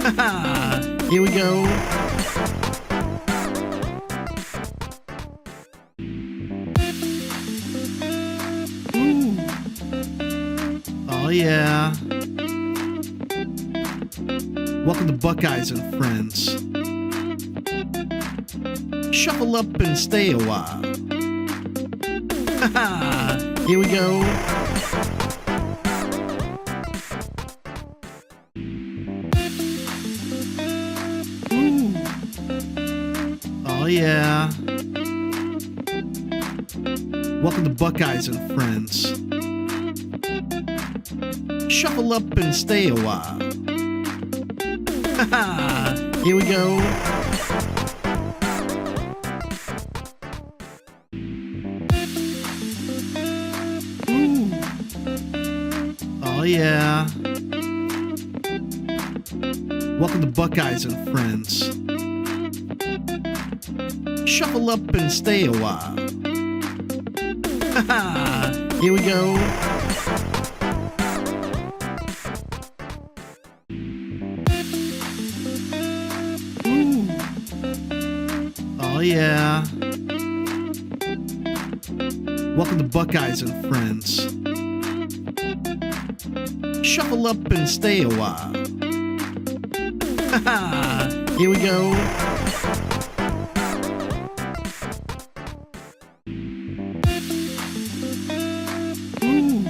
Here we go. Ooh. Oh yeah. Welcome to Buckeyes and Friends. Shuffle up and stay a while. Here we go. Ooh. Oh yeah. Welcome to Buckeyes and Friends. Shuffle up and stay a while. Here we go. Ooh. Oh yeah. Welcome to Buckeyes and Friends. Shuffle up and stay a while. Here we go. Ooh. Oh yeah. Welcome to Buckeyes and Friends. Shuffle up and stay a while. Here we go. Ooh.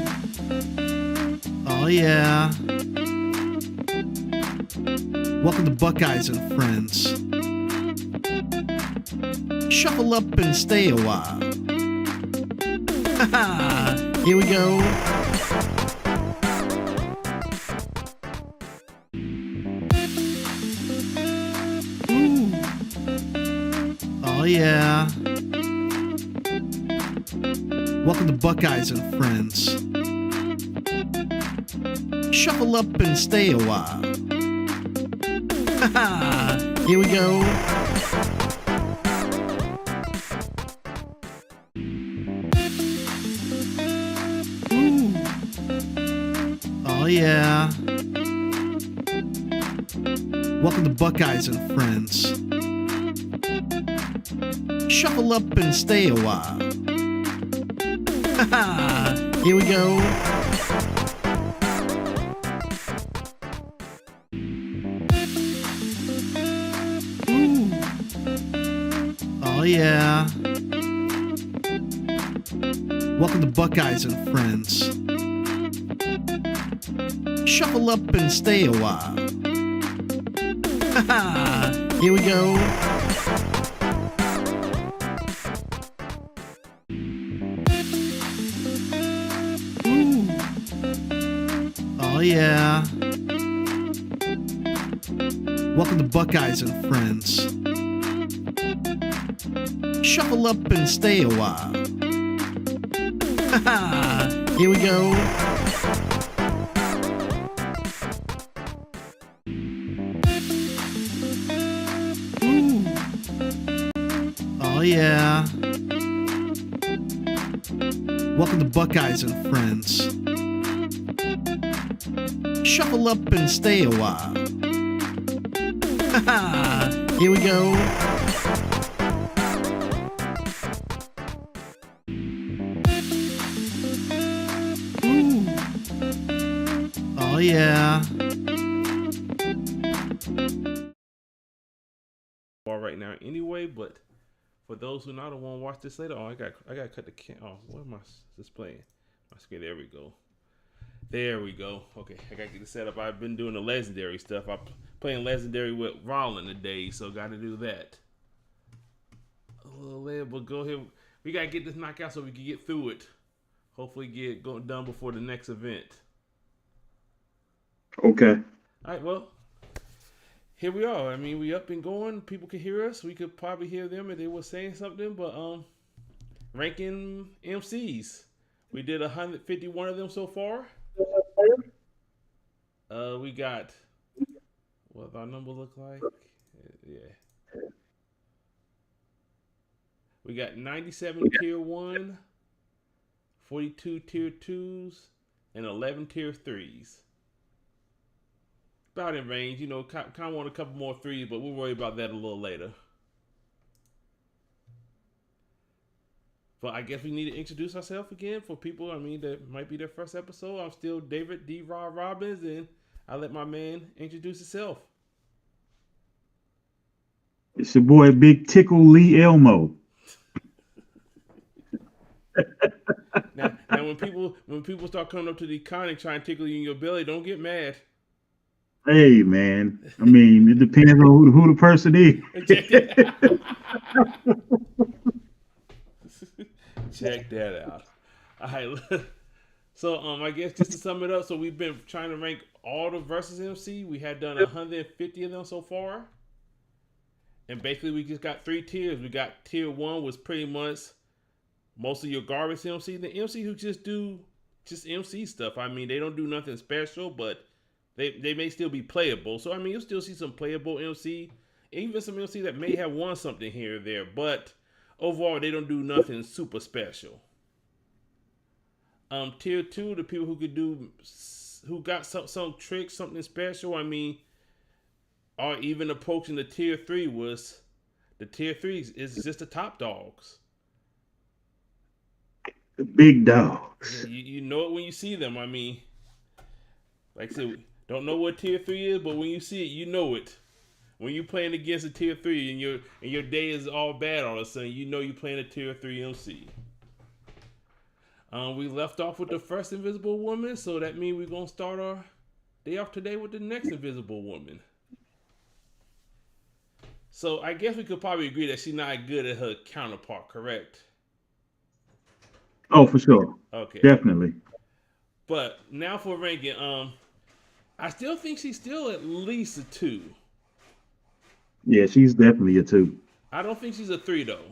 Oh yeah. Welcome to Buckeyes and Friends. Shuffle up and stay a while. Here we go. Ooh. Oh yeah. Welcome to Buckeyes and Friends. Shuffle up and stay a while. Here we go. Ooh. Oh yeah. Welcome to Buckeyes and Friends. Shuffle up and stay a while. Here we go. Ooh. Oh yeah. Welcome to Buckeyes and Friends. Shuffle up and stay a while. Here we go. Ooh. Oh yeah. Welcome to Buckeyes and Friends. Shuffle up and stay a while. Here we go. Ooh. Oh yeah. Welcome to Buckeyes and Friends. Shuffle up and stay a while. Here we go. Ooh. Oh yeah. Right now anyway, but for those who not want to watch this later, I gotta cut the what am I displaying? My screen. There we go. There we go. Okay, I gotta get it set up. I've been doing the legendary stuff. I'm playing legendary with Rollin today, so gotta do that. A little later, but go ahead. We gotta get this knockout so we can get through it. Hopefully get done before the next event. Okay. All right, well, here we are. I mean, we up and going. People can hear us. We could probably hear them if they were saying something. But ranking MCs, we did 151 of them so far. We got what our number look like? Yeah. We got 97 tier 1, 42 tier 2s, and 11 tier 3s. about in range. You know, kind of want a couple more threes, but we'll worry about that a little later. But I guess we need to introduce ourselves again for people. I mean, that might be their first episode. I'm still David D. Rod Robbins, and I let my man introduce himself. It's your boy Big Tickle Lee Elmo. Now when people start coming up to the con and trying to tickle you in your belly, don't get mad. Hey man, I mean it depends on who the person is. Check that out. All right. So I guess just to sum it up, so we've been trying to rank all the versus MC. We had done 150 of them so far, and basically we just got 3 tiers. We got tier 1 was pretty much most of your garbage MC. The MC who just do MC stuff. I mean, they don't do nothing special, but they may still be playable. So I mean, you'll still see some playable MC, even some MC that may have won something here or there, but overall they don't do nothing super special. Tier 2, the people who got some tricks, something special. I mean, or even approaching the tier 3 was the tier 3 is just the top dogs. The big dogs. Yeah, you know it when you see them. I mean, like I said, don't know what tier 3 is, but when you see it, you know it. When you're playing against a tier 3 and your day is all bad all of a sudden, you know you're playing a tier 3 MC. We left off with the first Invisible Woman, so that means we're gonna start our day off today with the next Invisible Woman. So I guess we could probably agree that she's not good at her counterpart, correct? Oh, for sure. Okay. Definitely. But now for ranking, I still think she's still at least a 2. Yeah, she's definitely a 2. I don't think she's a 3 though.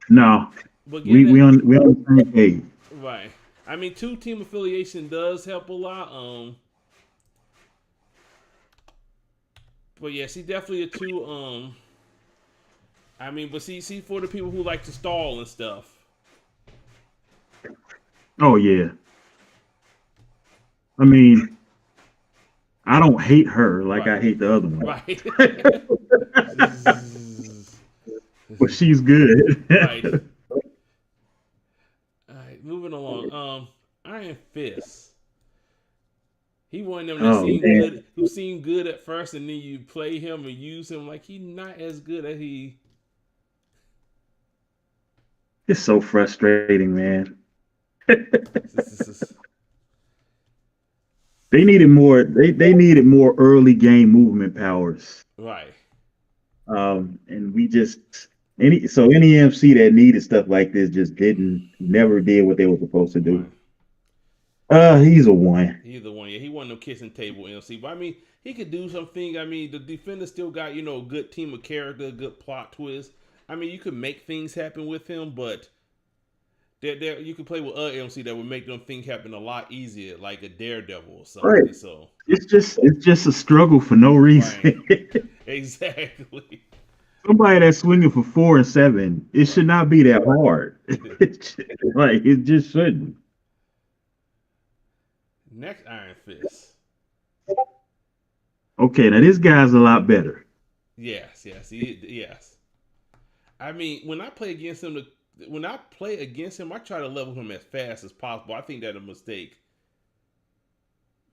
No. But We on the same page. Right. I mean, 2 team affiliation does help a lot. But yeah, she's definitely a 2. I mean, but see for the people who like to stall and stuff. Oh yeah. I mean, I don't hate her like I hate the other one. Right. But she's good. Right. Alright, moving along. Iron Fist. He one of them that who seemed good at first, and then you play him and use him like he's not as good as he. It's so frustrating, man. They needed more. They needed more early game movement powers. Right. And we just any MC that needed stuff like this just never did what they were supposed to do. Right. He's a 1. He's a 1. Yeah, he wasn't no kissing table MC, but I mean, he could do something. I mean, the defender still got a good team of character, good plot twist. I mean, you could make things happen with him, but there you could play with other MC that would make them things happen a lot easier, like a Daredevil or something. Right. So it's just a struggle for no reason. Right. Exactly. Somebody that's swinging for 4 and 7, it should not be that hard. Like it just shouldn't. Next Iron Fist. Okay, now this guy's a lot better. Yes. I mean, when I play against him, I try to level him as fast as possible. I think that's a mistake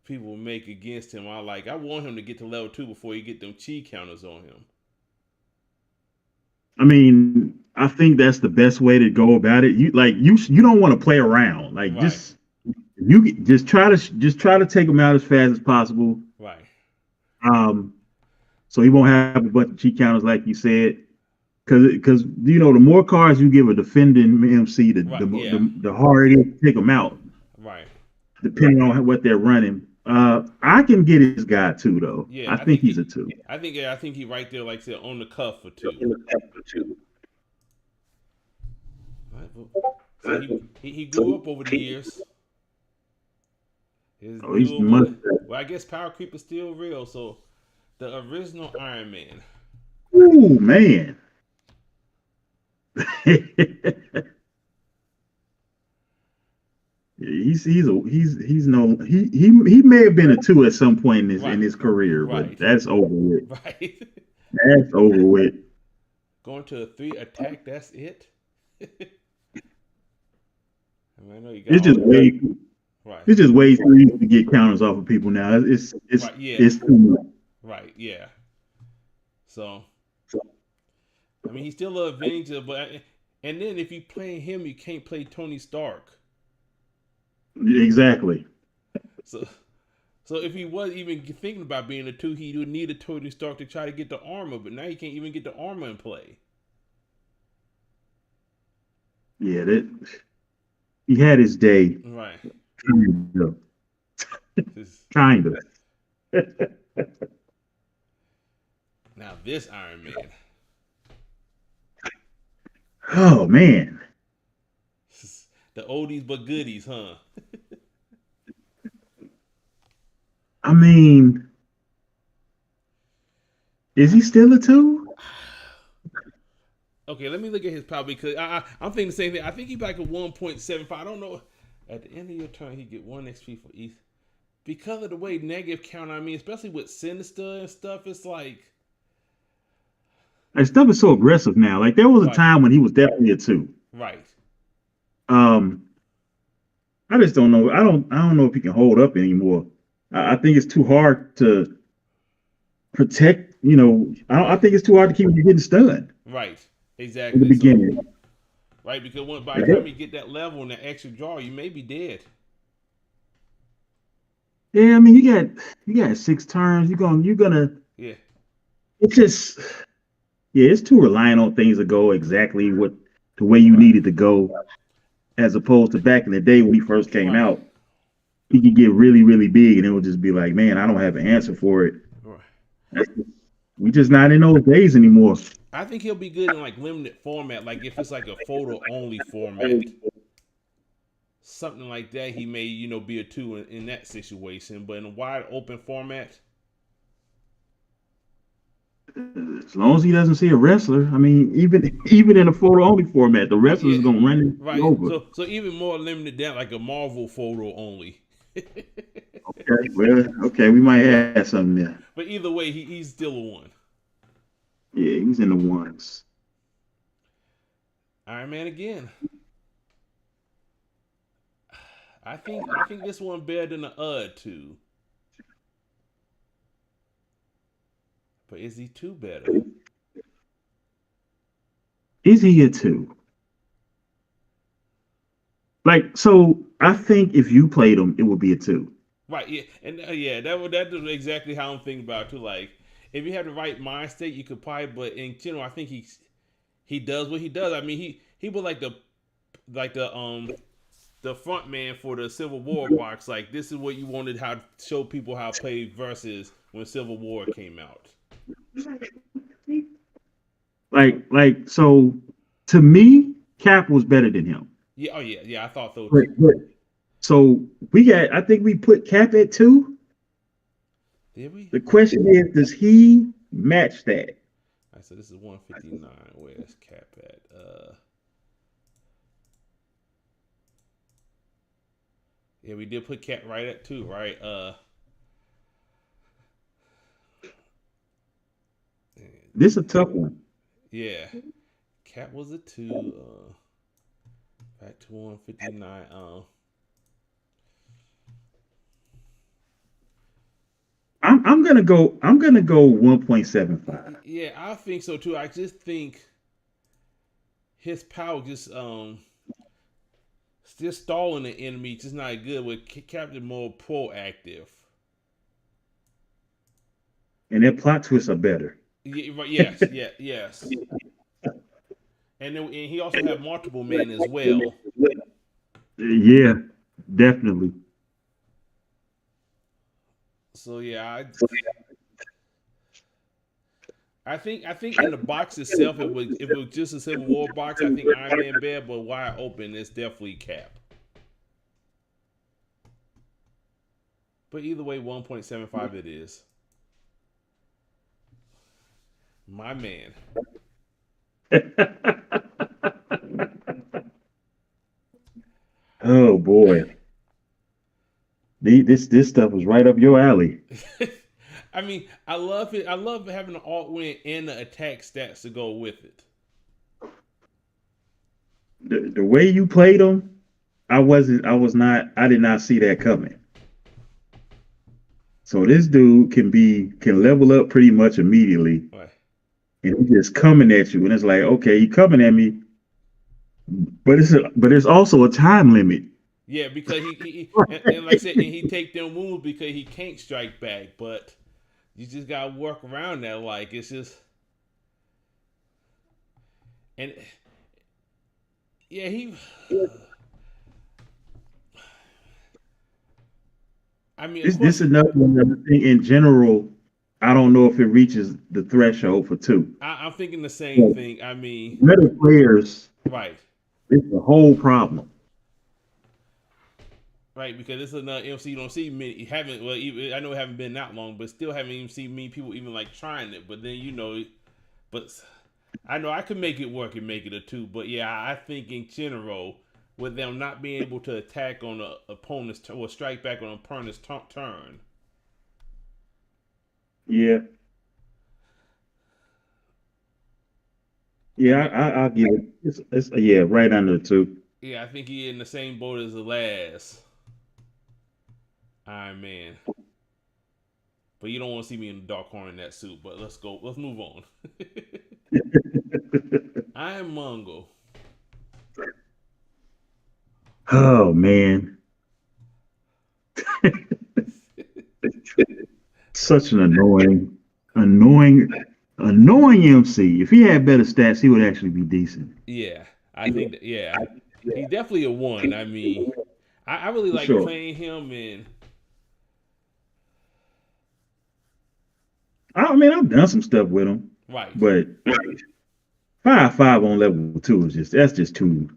people make against him. I want him to get to level 2 before you get them chi counters on him. I mean, I think that's the best way to go about it. You don't want to play around. Like right. just try to take him out as fast as possible. Right. So he won't have a bunch of cheat counters like you said. Because the more cards you give a defending MC, the harder it is to take them out. Right. Depending on what they're running. I can get his guy too, though. Yeah, I think he's a 2. I think he right there, like I said, on the cuff for 2. Right, so he grew up over the years. Well, I guess power creep is still real. So the original Iron Man. Ooh, man. He's no he may have been a two at some point in Right, his career, but right, that's over with. right. That's over with. Going to a 3 attack, that's it. I mean, I know you got It's all just the way right, it's just way too easy to get counters off of people now. right, yeah, it's too much. right, yeah. So I mean, he's still a Avenger, but and then if you play him, you can't play Tony Stark. Exactly. So so if he was even thinking about being a 2, he would need a Tony Stark to try to get the armor, but now he can't even get the armor in play. Yeah, that he had his day. Right. Kind of. This, Kind of. now this Iron Man. Oh man. The oldies but goodies, huh? I mean, is he still a two? Okay, let me look at his power because I'm thinking the same thing. I think he's like a 1.75. I don't know. At the end of your turn, he get 1 XP for each. Because of the way negative count, I mean, especially with Sinister and stuff, it's like Like stuff is so aggressive now. Like there was a right, time when he was definitely a two. right, Um, I just don't know. I don't know if he can hold up anymore. I think it's too hard to protect. I right, think it's too hard to keep him from getting stunned right. in the Exactly. So beginning. right, because by the time you get that level and that extra draw, you may be dead. Yeah, I mean you got 6 turns. You're gonna. Yeah, It's just yeah, it's too reliant on things to go exactly what the way you right, need it to go, as opposed to back in the day when he first came right, out. He could get really, really big, and it would just be like, man, I don't have an answer for it. right. We just not in those days anymore. I think he'll be good in like limited format, like if it's like a photo only format, something like that. He may be a 2 in that situation, but in a wide open format, As long as he doesn't see a wrestler, I mean, even in a photo only format, the right? wrestlers Yeah, gonna run it right. over. So even more limited down, like a Marvel photo only. Okay, well, okay, we might but have something there. but either way, he's still a 1. Yeah, he's in the ones. Iron Man again. I think this one better than the other 2. But is he 2 better? Is he a two? Like, so I think if you played him, it would be a two. Right, yeah, and yeah, that's exactly how I'm thinking about it too. Like, if you have the right mind state, you could probably. But in general, I think he does what he does. I mean, he was like the front man for the Civil War box. Like, this is what you wanted how to show people how to play versus when Civil War came out. Like so, to me, Cap was better than him. Yeah, oh yeah, yeah. I thought so But, too. but so I think we put Cap at two. Did we? The question is, does he match that? All right, so this is 159. Where's Cap at? Yeah, we did put Cap right at 2, right? This is a tough one. Yeah, Cap was a 2. Back to 159. I'm gonna go 1.75. Yeah, I think so too. I just think his power just still stalling the enemy, just not good. With Captain more proactive. And their plot twists are better. Yeah, right, yes, yeah, yes. And he also had multiple men as well. Yeah, definitely. So yeah, I think in the box itself, if it was just a Civil War box, I think Iron Man bad, but wide open, it's definitely Cap. But either way, 1.75 it is. My man. Oh boy. This stuff was right up your alley. I mean, I love it. I love having the alt win and the attack stats to go with it. The way you played them, I did not see that coming. So this dude can level up pretty much immediately, Right. and he's just coming at you, and it's like, okay, you coming at me, but there's also a time limit. Yeah, because and like I said, and he take them wounds because he can't strike back, but you just gotta work around that. Like it's just, and yeah, I mean, of This course, is another one that I think in general, I don't know if it reaches the threshold for two. I'm thinking the same But thing. I mean, better players, right, it's the whole problem. right, because this is another MC you don't see many. You haven't well, even, I know it haven't been that long, but still haven't even seen many people even like trying it. But then but I know I could make it work and make it a 2. But yeah, I think in general, with them not being able to attack on the opponent's or strike back on an opponent's turn. Yeah, yeah, I'll give it. It's yeah, right under the 2. Yeah, I think he in the same boat as the last Iron Man. But you don't want to see me in the dark corner in that suit. But let's go. Let's move on. Iron Mongo. Oh man, such an annoying MC. If he had better stats, he would actually be decent. Yeah, I think that, yeah, he's definitely a 1. I mean, I really For like sure. playing him and I mean, I've done some stuff with him, right, but 5-5 on level 2 is that's just too.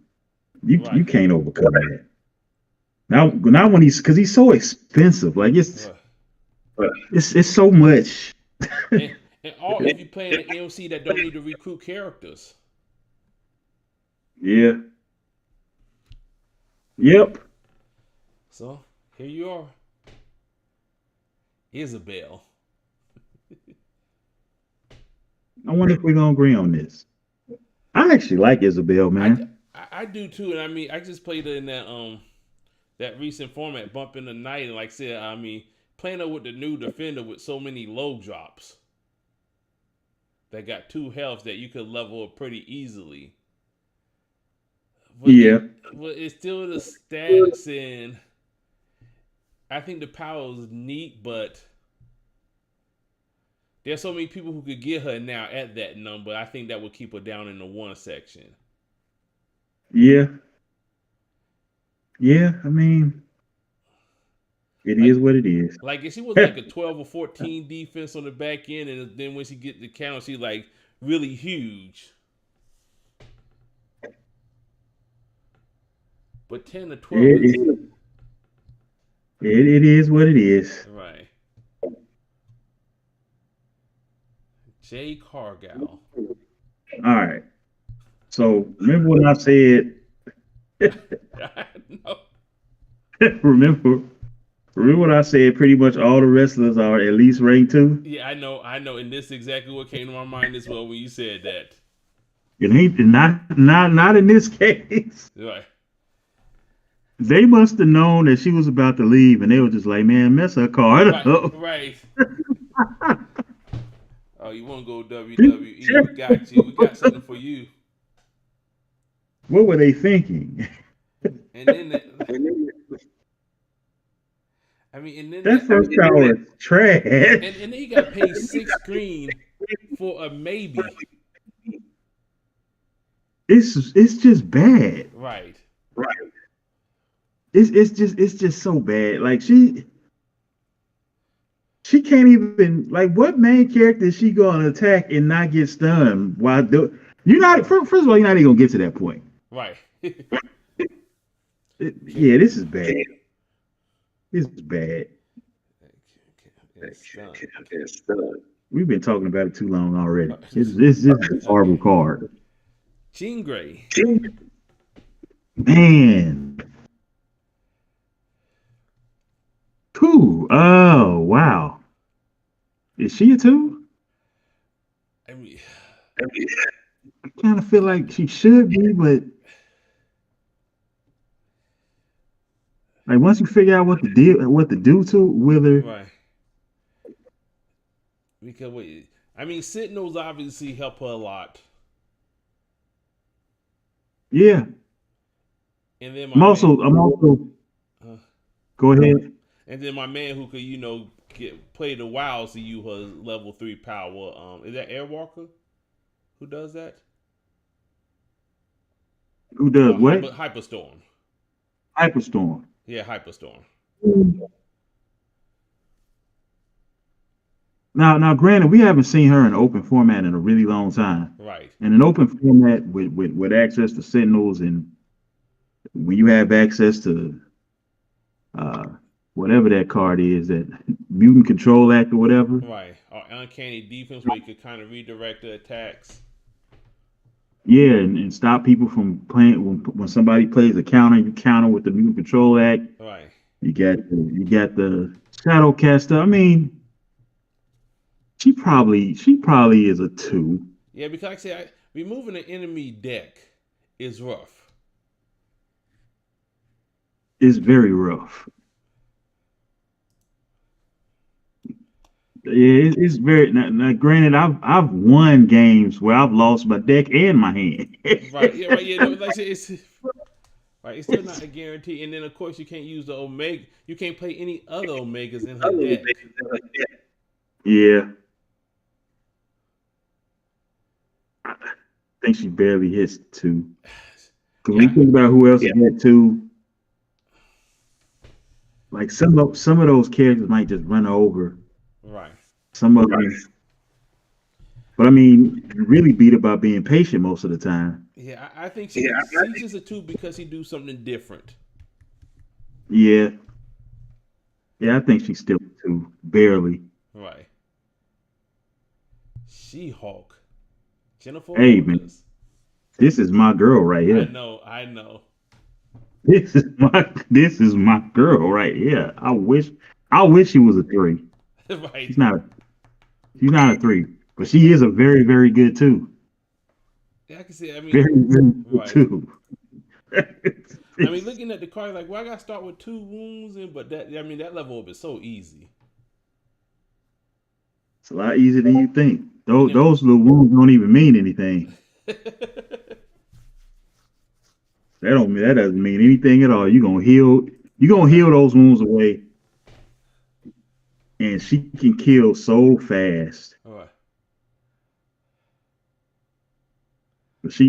You right, can't overcome that. Now when because he's so expensive, like right. it's so much. And all if you're playing an MC that don't need to recruit characters. Yeah. Yep. So here you are, Isabel. I wonder if we're gonna agree on this. I actually like Isabel, man. I do too, and I mean I just played it in that recent format, Bump in the Night, and like I said, I mean playing it with the new defender with so many low drops that got 2 healths that you could level up pretty easily. But Yeah. but it's still the stats, and I think the power is neat, but there's so many people who could get her now at that number. I think that would keep her down in the 1 section. Yeah. Yeah. I mean, it Like, is what it is. like if she was like a 12 or 14 defense on the back end, and then when she get the count, she's like really huge. But 10 to 12 is It is what it is. right. Jay Cargill. All right. So remember when I said No. remember what I said, pretty much all the wrestlers are at least ranked 2? Yeah, I know, and this is exactly what came to my mind as well when you said that. It ain't not in this case. Right. They must have known that she was about to leave, and they were just like, "Man, mess her card up." Right. Oh, you want to go WWE? We got you. We got something for you. What were they thinking? And then, and then That first tower is trash. and then you got paid 6 green for a maybe. It's just bad. Right. It's just so bad. Like she can't even, like, what main character is she going to attack and not get stunned while you're not first of all, you're not even gonna get to that point. Right. Yeah, this is bad. This is bad. We've been talking about it too long already. This is a horrible card. Jean Grey. Man. Two. Oh, wow. Is she a two? I mean, I kind of feel like she should be, but like once you figure out what to do to with her, right. Because wait, I mean, Sentinels obviously help her a lot, yeah. and then I'm also, uh, go ahead. and then my man who could play the wild to you her level 3 power. Is that Airwalker who does that? Who does what? Hyperstorm. Hyperstorm. Yeah, Hyperstorm. Now, granted, we haven't seen her in open format in a really long time. Right. And an open format with access to Sentinels, and when you have access to uh, whatever that card is, that Mutant Control Act or whatever. Right. Or uncanny defense where you could kind of redirect the attacks. Yeah, and stop people from playing when somebody plays a counter, you counter with the Mutant Control Act. Right. You got the Shadow Caster. I mean, she probably is a two. Yeah, because like I said, removing an enemy deck is rough. It's very rough. Yeah, it's very now. Granted, I've won games where I've lost my deck and my hand. Right. Yeah. Right. Yeah. No, like I said, it's right. It's still not a guarantee. And then of course you can't use the Omega. You can't play any other Omegas in her deck. Yeah, I think she barely hits two. Because when you think about who else had two, like some of those characters might just run over Right. some of them. But I mean, you really beat her by being patient most of the time. Yeah. I think she's just a 2 because he do something different. Yeah, yeah, I think she's still a two, barely. Right. She-Hulk. Jennifer Hey man, Walters. this is my girl right I here. know. I know. This is my girl right here. I wish she was a three. Right. She's not a three, but she is a very, very good two. Yeah, I can see. I mean, Very, very good right. two. I mean, looking at the card, like, well, I gotta start with 2 wounds, but that level up is so easy. It's a lot easier than you think. And Those little wounds don't even mean anything. That doesn't mean anything at all. You're gonna heal those wounds away. And she can kill so fast. All right. But she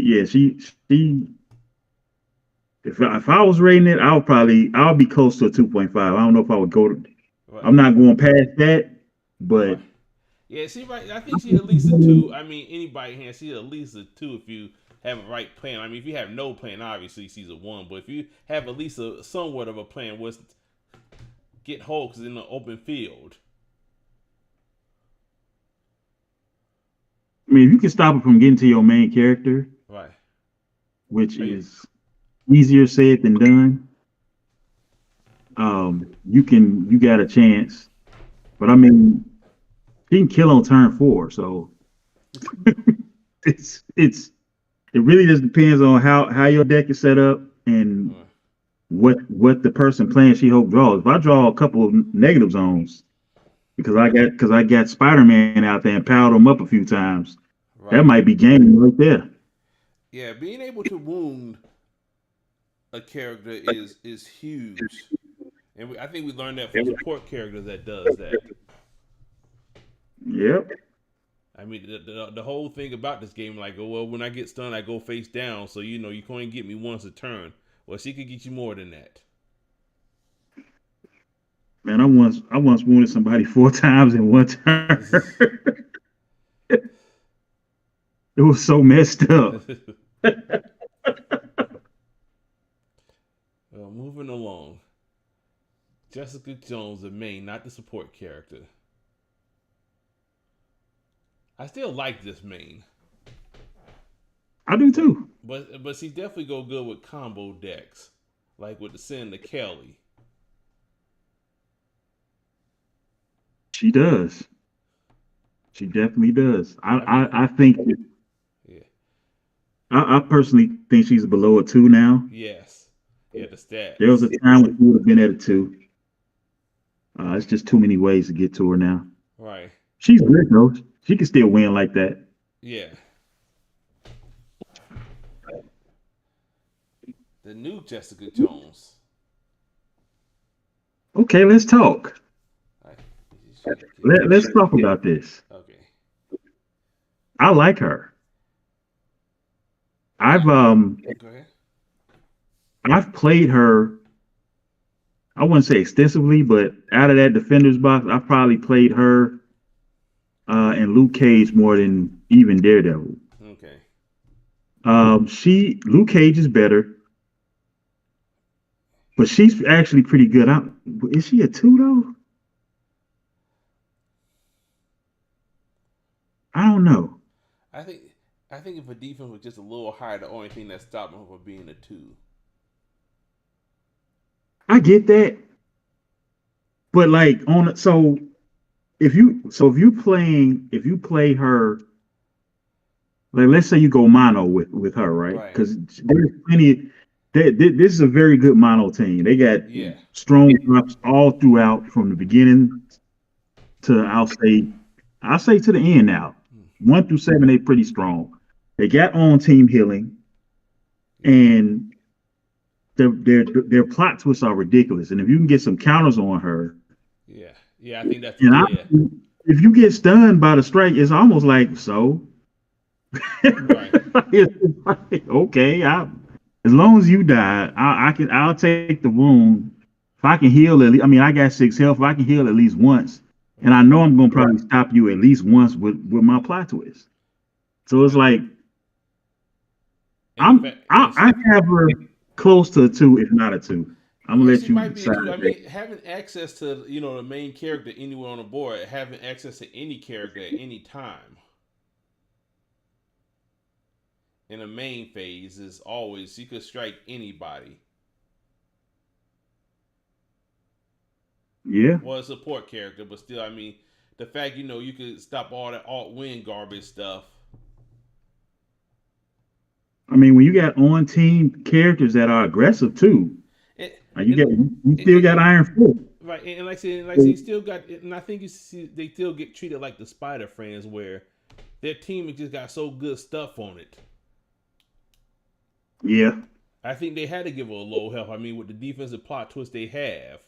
if I was rating it, I'll be close to a 2.5. I don't know if I would go to Right. I'm not going past that, but Right. Yeah, see, right. I think she's at least a 2. I mean, anybody here, she's at least a 2 if you have a right plan. I mean, if you have no plan, obviously she's a 1. But if you have at least a somewhat of a plan, was get Hulks in the open field. I mean, if you can stop it from getting to your main character, Right. which is easier said than done, you got a chance. But I mean, she can kill on turn 4, so it really just depends on how your deck is set up and what the person playing She-Hulk draws. If I draw a couple of negative zones because I got Spider-Man out there and piled him up a few times, Right. that might be game right there. Yeah, being able to wound a character is huge, and I think we learned that from support characters that does that. Yep. I mean, the whole thing about this game, like, oh well, when I get stunned, I go face down, so you can only get me once a turn. Well, she could get you more than that. Man, I once wounded somebody 4 times in one turn. It was so messed up. Well, moving along. Jessica Jones, the main, not the support character. I still like this main. I do too. But she definitely go good with combo decks. Like with the Sin the Kelly. She does. She definitely does. I mean, I think yeah, I personally think she's below a two now. yes, yeah, the There was stats, a time when she would have been at a two. It's just too many ways to get to her now. right? She's good though. She can still win like that. Yeah, the new Jessica Jones. Okay, let's talk. Right. Let's talk about this. Okay. I like her. I've Go ahead. I've played her. I wouldn't say extensively, but out of that defenders box, I've probably played her and Luke Cage more than even Daredevil. Okay. Luke Cage is better, but she's actually pretty good. Is she a two though? I don't know. I think I think if a defense was just a little higher, the only thing that stopped him from being a two. I get that, but like on so if you play her, like let's say you go mono with her, right? Right. Because there's plenty. This is a very good mono team. They got Yeah. strong drops all throughout from the beginning to I'll say to the end now. 1 through 7, they pretty strong. They got on team healing, and their plot twists are ridiculous. And if you can get some counters on her, Yeah. Yeah. I think that's and yeah. if you get stunned by the strike, it's almost like so. Right. It's like, okay, as long as you die, I'll take the wound. If I can heal at least, I mean, I got 6 health. If I can heal at least once, and I know I'm gonna probably stop you at least once with my plot twist. So it's like I have her close to a two, if not a two. I'm gonna Yeah, let she you might be a decide. two. I mean, having access to the main character anywhere on the board, having access to any character at any time in a main phase is always you could strike anybody. Yeah, Well, a support character, but still, I mean, the fact you could stop all that alt win garbage stuff. I mean when you got on team characters that are aggressive too, It, you it, still it, got it Iron Fist. right, and like I said, you still got, and I think you see they still get treated like the Spider Friends, where their team has just got so good stuff on it. Yeah, I think they had to give her a low health. I mean, with the defensive plot twist they have.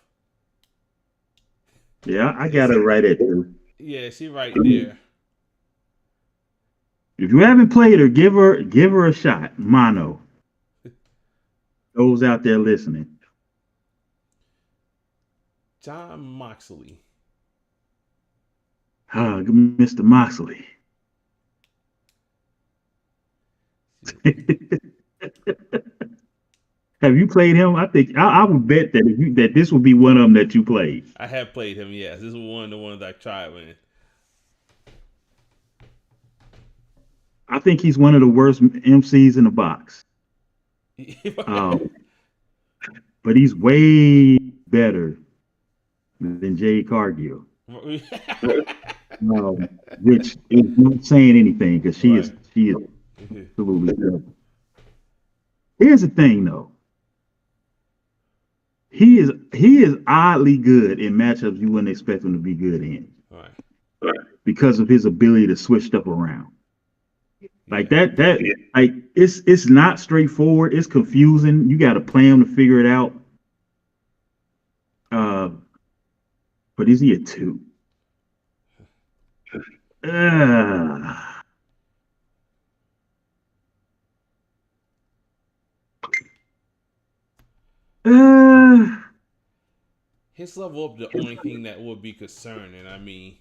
yeah, I got her right at two. Yeah, she right there. If you haven't played her, give her a shot. Mono. Those out there listening. John Moxley. Mr. Moxley. Have you played him? I think I would bet that this would be one of them that you played. I have played him, yes. This is one of the ones I tried with. I think he's one of the worst MCs in the box. But he's way better than Jade Cargill. Which is not saying anything because she is absolutely terrible. Here's the thing though. He is oddly good in matchups you wouldn't expect him to be good in. Right. Because of his ability to switch stuff around. Like that like it's not straightforward, it's confusing. You gotta play him to figure it out. But is he a two? His level up the only thing that would be concerning. I mean,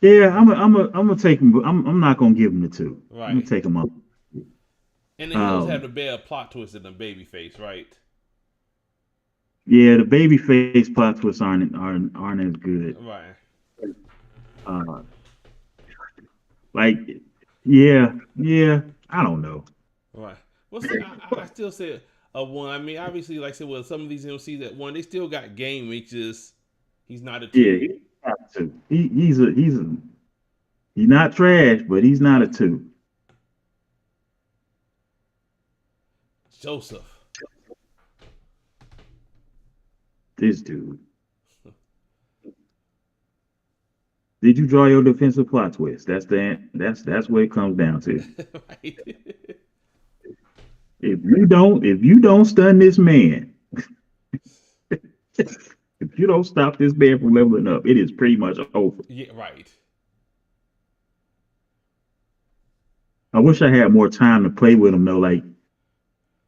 yeah, I'm gonna take him. I'm not gonna give him the two. Right. I'm gonna take him up. And then he does have the bad plot twist in the baby face, right? Yeah, the baby face plot twists aren't as good. Right. Like, yeah, I don't know. Right. Well, I still say a one. I mean, obviously, like I said, with some of these MCs at one, they still got game. It's just He's not a Yeah, two. he's not a two. He's not trash, but he's not a two. Joseph. This dude. Did you draw your defensive plot twist? That's what it comes down to. Right. If you don't stun this man, if you don't stop this man from leveling up, it is pretty much over. Yeah, right. I wish I had more time to play with him though. Like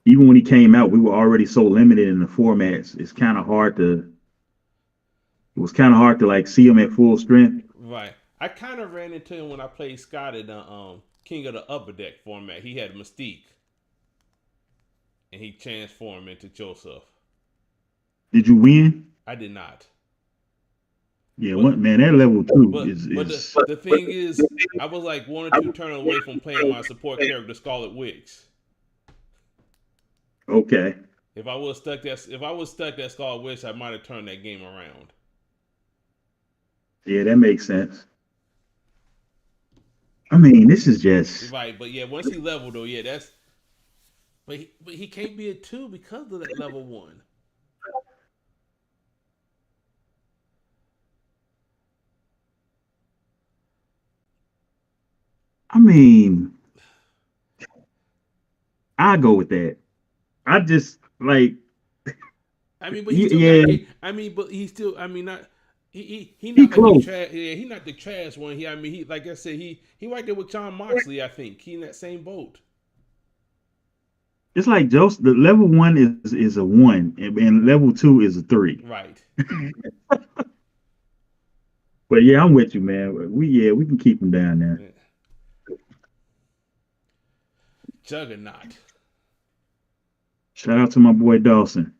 even when he came out, we were already so limited in the formats. It was kind of hard to like see him at full strength. Right. I kind of ran into him when I played Scott in the King of the Upper Deck format. He had Mystique, and he transformed into Joseph. Did you win? I did not. Yeah, man, that level 2 is. But the thing is, I was like 1 or 2 turns away from playing my support character, Scarlet Witch. Okay. If I was stuck that Scarlet Witch, I might have turned that game around. Yeah, that makes sense. I mean, this is just right. But yeah, once he leveled though, yeah, that's. But he can't be a 2 because of that level 1. I mean, I go with that. I just like. I mean, but he still. Yeah. I mean, but he still. I mean, not. He not He like close. the trash. Yeah, he not the trash one. I mean, he like I said, he right there with John Moxley. I think he in that same boat. It's like Joseph. The level 1 is a 1, and level 2 is a 3. Right. But yeah, I'm with you, man. We can keep him down there. Juggernaut. Shout out to my boy Dawson.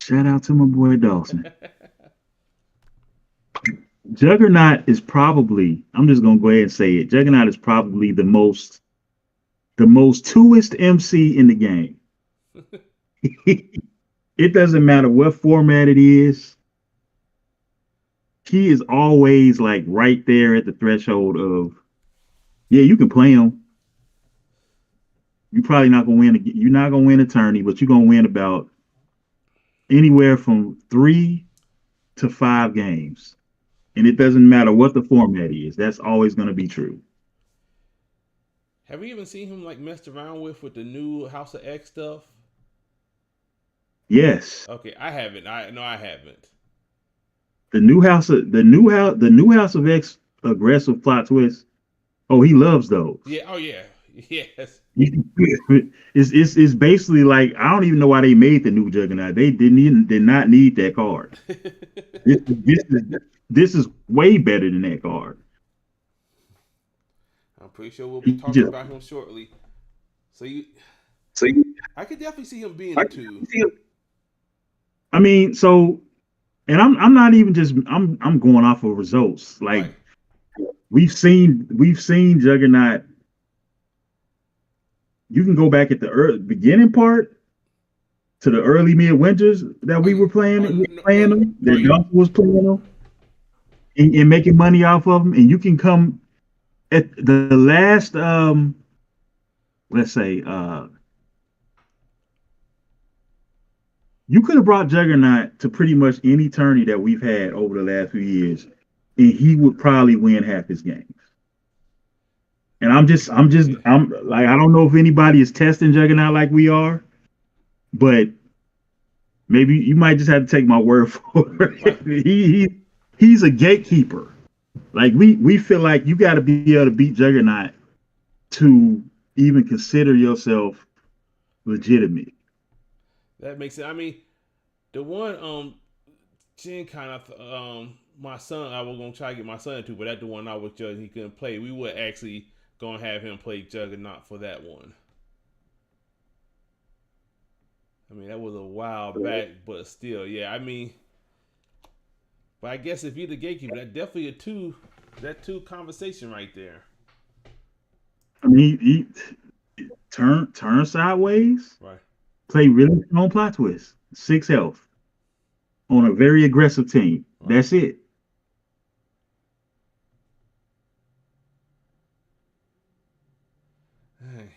Shout out to my boy Dawson. Juggernaut is probably, I'm just gonna go ahead and say it. Juggernaut is probably the most 2ist MC in the game. It doesn't matter what format it is. He is always like right there at the threshold of, yeah, you can play him. You're probably not gonna win. You're not gonna win a tourney, but you're gonna win about anywhere from 3 to 5 games. And it doesn't matter what the format is. That's always going to be true. Have we even seen him like messed around with the new House of X stuff? Yes. Okay, I haven't. I haven't. The new House of X aggressive plot twist. Oh, he loves those. Yeah. Oh yeah. Yes. It's basically like I don't even know why they made the new Juggernaut. They did not need that card. This is way better than that card. I'm pretty sure we'll be talking about him shortly. So I could definitely see him being a 2. I mean, so, and I'm not even just I'm going off of results. Like right. we've seen Juggernaut. You can go back at the beginning part to the early midwinters that we were playing them. That Dawson was playing them and making money off of them. And you can come at the last, let's say, you could have brought Juggernaut to pretty much any tourney that we've had over the last few years, and he would probably win half his games. And I'm like, I don't know if anybody is testing Juggernaut like we are, but maybe you might just have to take my word for it. He's a gatekeeper. Like we feel like you got to be able to beat Juggernaut to even consider yourself legitimate. That makes sense. I mean, the one Jen kind of my son, I was gonna try to get my son to, but that's the one I was judging he couldn't play. We were actually gonna have him play Juggernaut for that one. I mean, that was a while back, but still, yeah. I mean, but I guess if you're the gatekeeper, that's definitely that 2 conversation right there. I mean, he turn sideways, right? Play really strong plot twists. 6 health on a very aggressive team. Right. That's it. Hey.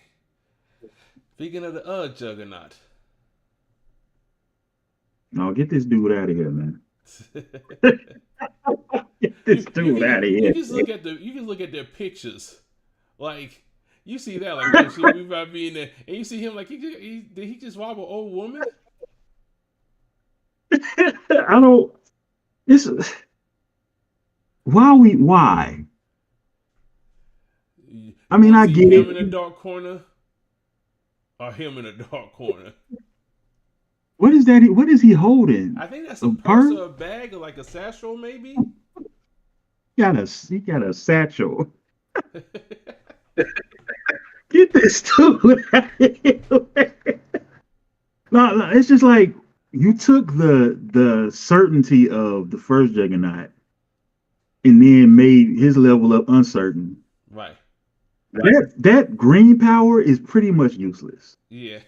Speaking of the juggernaut. No, get this dude out of here, man. Get you this dude out of you here. just look at their pictures, like you see that like oh shit we about being there, and you see him like did he just rob an old woman? I don't. This. Why? I mean, I get him it. in a dark corner, or him in a dark corner. What is that? What is he holding? I think that's A a purse purse? or a bag or like a satchel maybe. He got a satchel. Get this dude out of here. No, it's just like you took the certainty of the first Juggernaut and then made his level of uncertain. Right. That green power is pretty much useless. Yeah.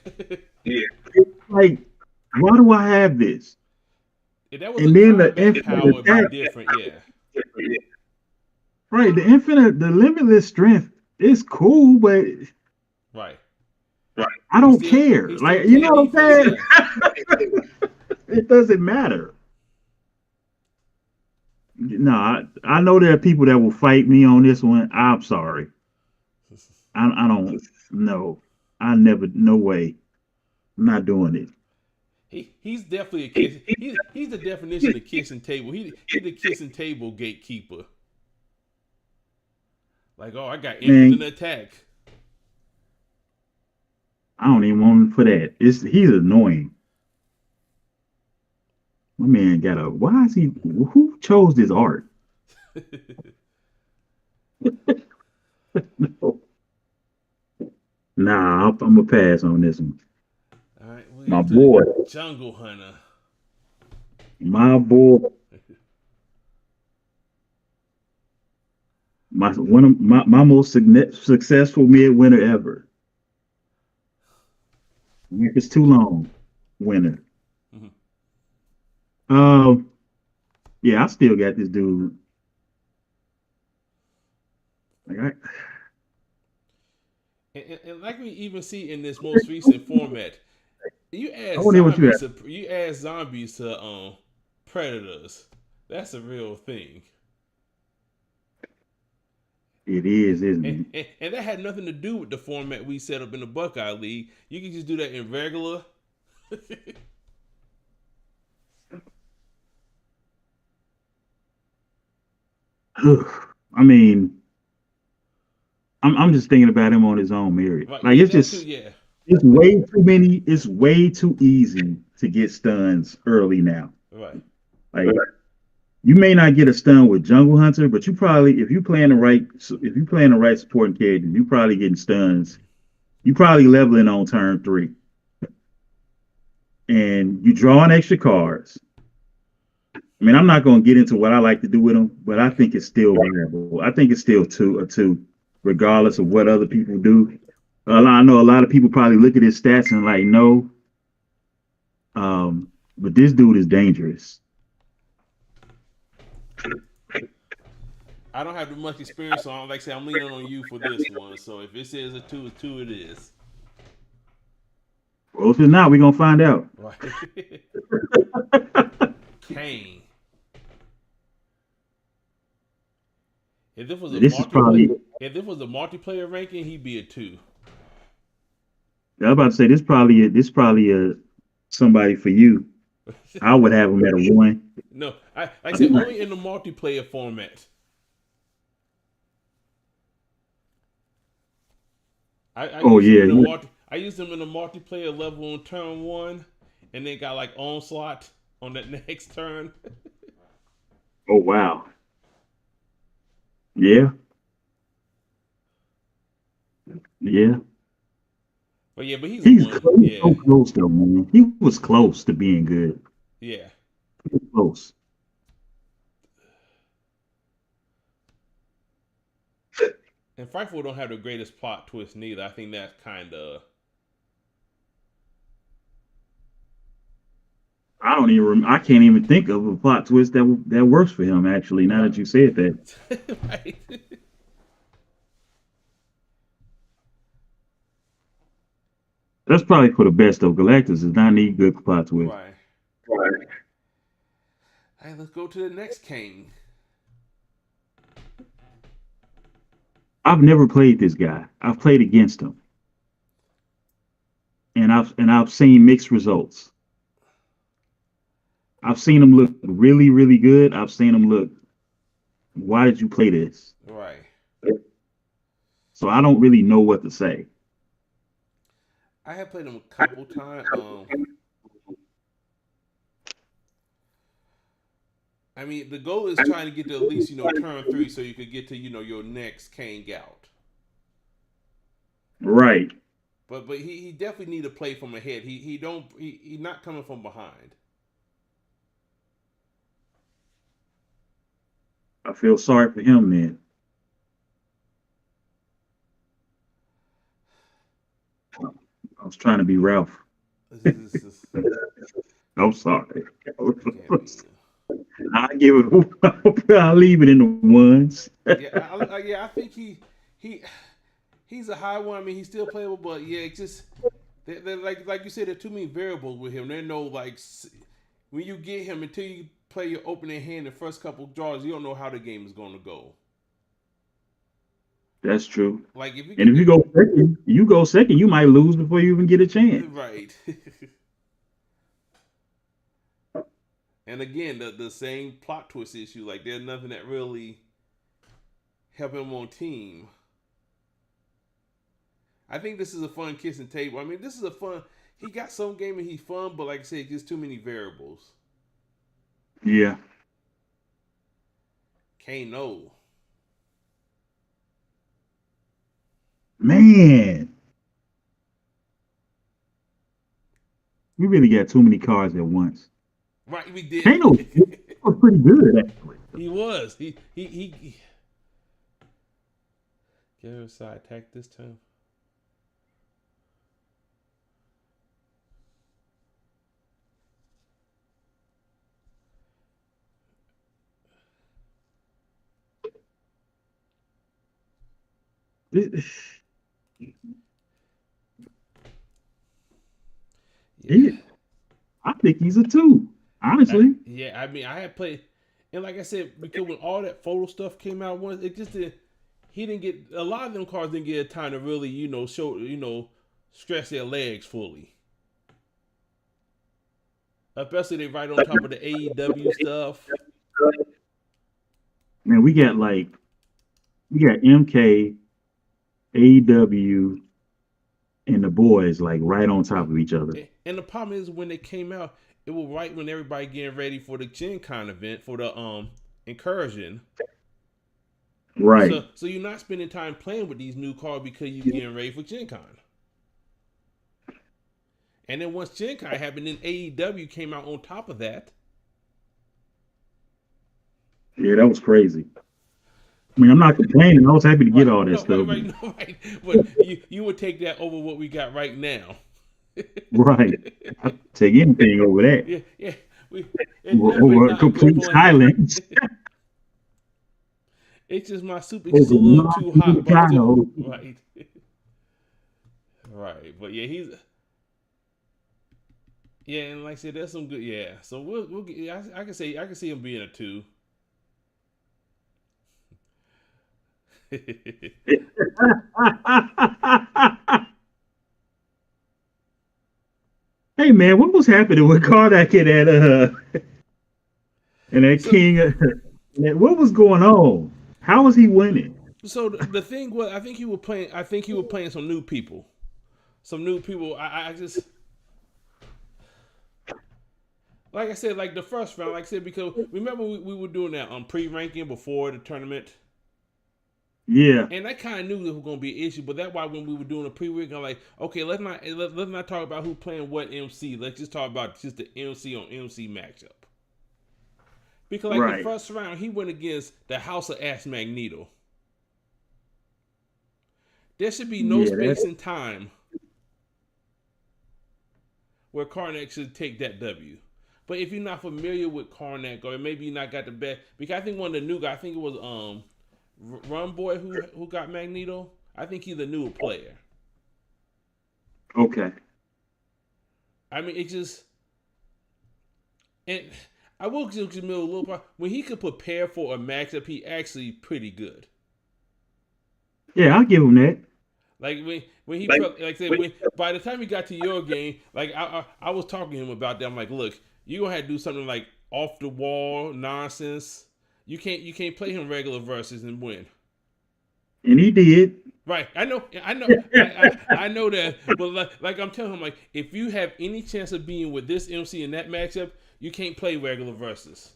Like, why do I have this? If that was And a then the combat infinite power, it'd attack, be different. Yeah. right? The limitless strength is cool, but Right. I don't care. He still Like, you know can't what I'm defense. saying? Yeah. It doesn't matter. No, I know there are people that will fight me on this one. I'm sorry. I don't know. I never, no way. I'm not doing it. He's definitely a kiss. He's the definition of kissing table. He's the kissing table gatekeeper. Like, oh, I got infinite attack. I don't even want him for that. He's annoying. My man got a. Why is he? Who chose this art? No. Nah, I'm gonna pass on this one. All right, we My got boy, the Jungle Hunter. my boy, one of my most successful midwinter ever. If it's too long, winner. Mm-hmm. Yeah, I still got this dude. Like And like we even see in this most recent format, you I add want to hear what you zombies. got. You add zombies to predators. That's a real thing. It is, isn't it? And that had nothing to do with the format we set up in the Buckeye League. You can just do that in regular. I mean, I'm just thinking about him on his own merit. Right, Like yeah, it's that just too, yeah. it's way too many. It's way too easy to get stuns early now. Right. Like you may not get a stun with Jungle Hunter, but you probably if you playing the right supporting character, you probably getting stuns. You probably leveling on turn 3, and you drawing extra cards. I mean, I'm not going to get into what I like to do with them, but I think it's still viable. I think it's still a two, regardless of what other people do. I know a lot of people probably look at his stats and like, no. But this dude is dangerous. I don't have much experience, so like I say, I'm leaning on you for this one. So if it says a 2, it is. Well, if it's not, we're going to find out. Right. Kane. If this was a multiplayer ranking, he'd be a 2. I was about to say this probably a somebody for you. I would have him at a 1. No, like I said, only in the multiplayer format. I used them in the multiplayer level on turn 1, and then got like onslaught on that next turn. Oh wow. Yeah. Yeah. But he's so close though, man. He was close to being good. Yeah. He was close. And Frightful don't have the greatest plot twist neither. I think that's kind of. I don't even. I can't even think of a plot twist that works for him. Actually, now that you said that, Right. that's probably for the best of Galactus. Does not need good plot twist. Right. Right. All right, let's go to the next king. I've never played this guy. I've played against him, and I've seen mixed results. I've seen him look really, really good. I've seen him look. Why did you play this? Right. So I don't really know what to say. I have played him a couple times. I mean, the goal is trying to get to at least turn 3, so you could get to your next Kane Gout. Right. But he definitely need to play from ahead. He not coming from behind. I feel sorry for him, man. I was trying to be Ralph. I'm sorry. I give it. I'll leave it in the ones. I think he's a high one. I mean, he's still playable, but yeah, it's just they're like you said, there are too many variables with him. There's no when you get him until you play your opening hand, the first couple draws, you don't know how the game is going to go. That's true. Like if you go second, you might lose before you even get a chance. Right. And again, the same plot twist issue. Like there's nothing that really help him on team. I think this is a fun kissing table. I mean, this is a fun. He got some game and he's fun, but like I said, just too many variables. Yeah. Kano. Man. We really got too many cards at once. Right, we did. Kano was pretty good, actually. He was. He. Get her side attack this time. Yeah. I think he's a 2, honestly. I mean, I had played, and like I said, because when all that photo stuff came out once, it just did. He didn't get a lot of them cards. Didn't get time to really, show, stretch their legs fully. Especially they right on top of the AEW stuff. Man, we got MK, AEW, and the boys right on top of each other. And the problem is when they came out, it was right when everybody getting ready for the Gen Con event for the incursion. Right. So you're not spending time playing with these new cards because you're getting ready for Gen Con. And then once Gen Con happened, then AEW came out on top of that. Yeah, that was crazy. I mean, I'm not complaining. I was happy to get all that stuff. Right. But you would take that over what we got right now. Right. I'd take anything over that. Yeah. Over complete silence. It's just my soup is just a little too hot. Right. Right. But yeah, he's. Yeah, and like I said, there's some good. Yeah, so we'll get. I can see him being a 2. Hey man, what was happening with Karnak and that King? What was going on? How was he winning? So the thing was, I think he was playing some new people. I just. Like I said, like the first round, like I said, because remember we were doing that pre-ranking before the tournament. Yeah. And I kind of knew there was going to be an issue, but that's why when we were doing a pre-ranking, I'm like, okay, let's not talk about who playing what MC. Let's just talk about just the MC on MC matchup. Because the first round, he went against the House of Ass Magneto. There should be no space and time where Karnak should take that W. But if you're not familiar with Karnak, or maybe you not got the best, because I think one of the new guys, I think it was Run Boy who got Magneto. I think he's a newer player. Okay. I mean, it just, and I will give Jamil a little part. When he could prepare for a matchup, he actually pretty good. Yeah, I'll give him that. Like when he like I said, when by the time he got to your game, like I was talking to him about that. I'm like, look, you gonna have to do something like off the wall nonsense. You can't play him regular versus and win. And he did. Right, I know, I know that. But like I'm telling him, like if you have any chance of being with this MC in that matchup, you can't play regular versus.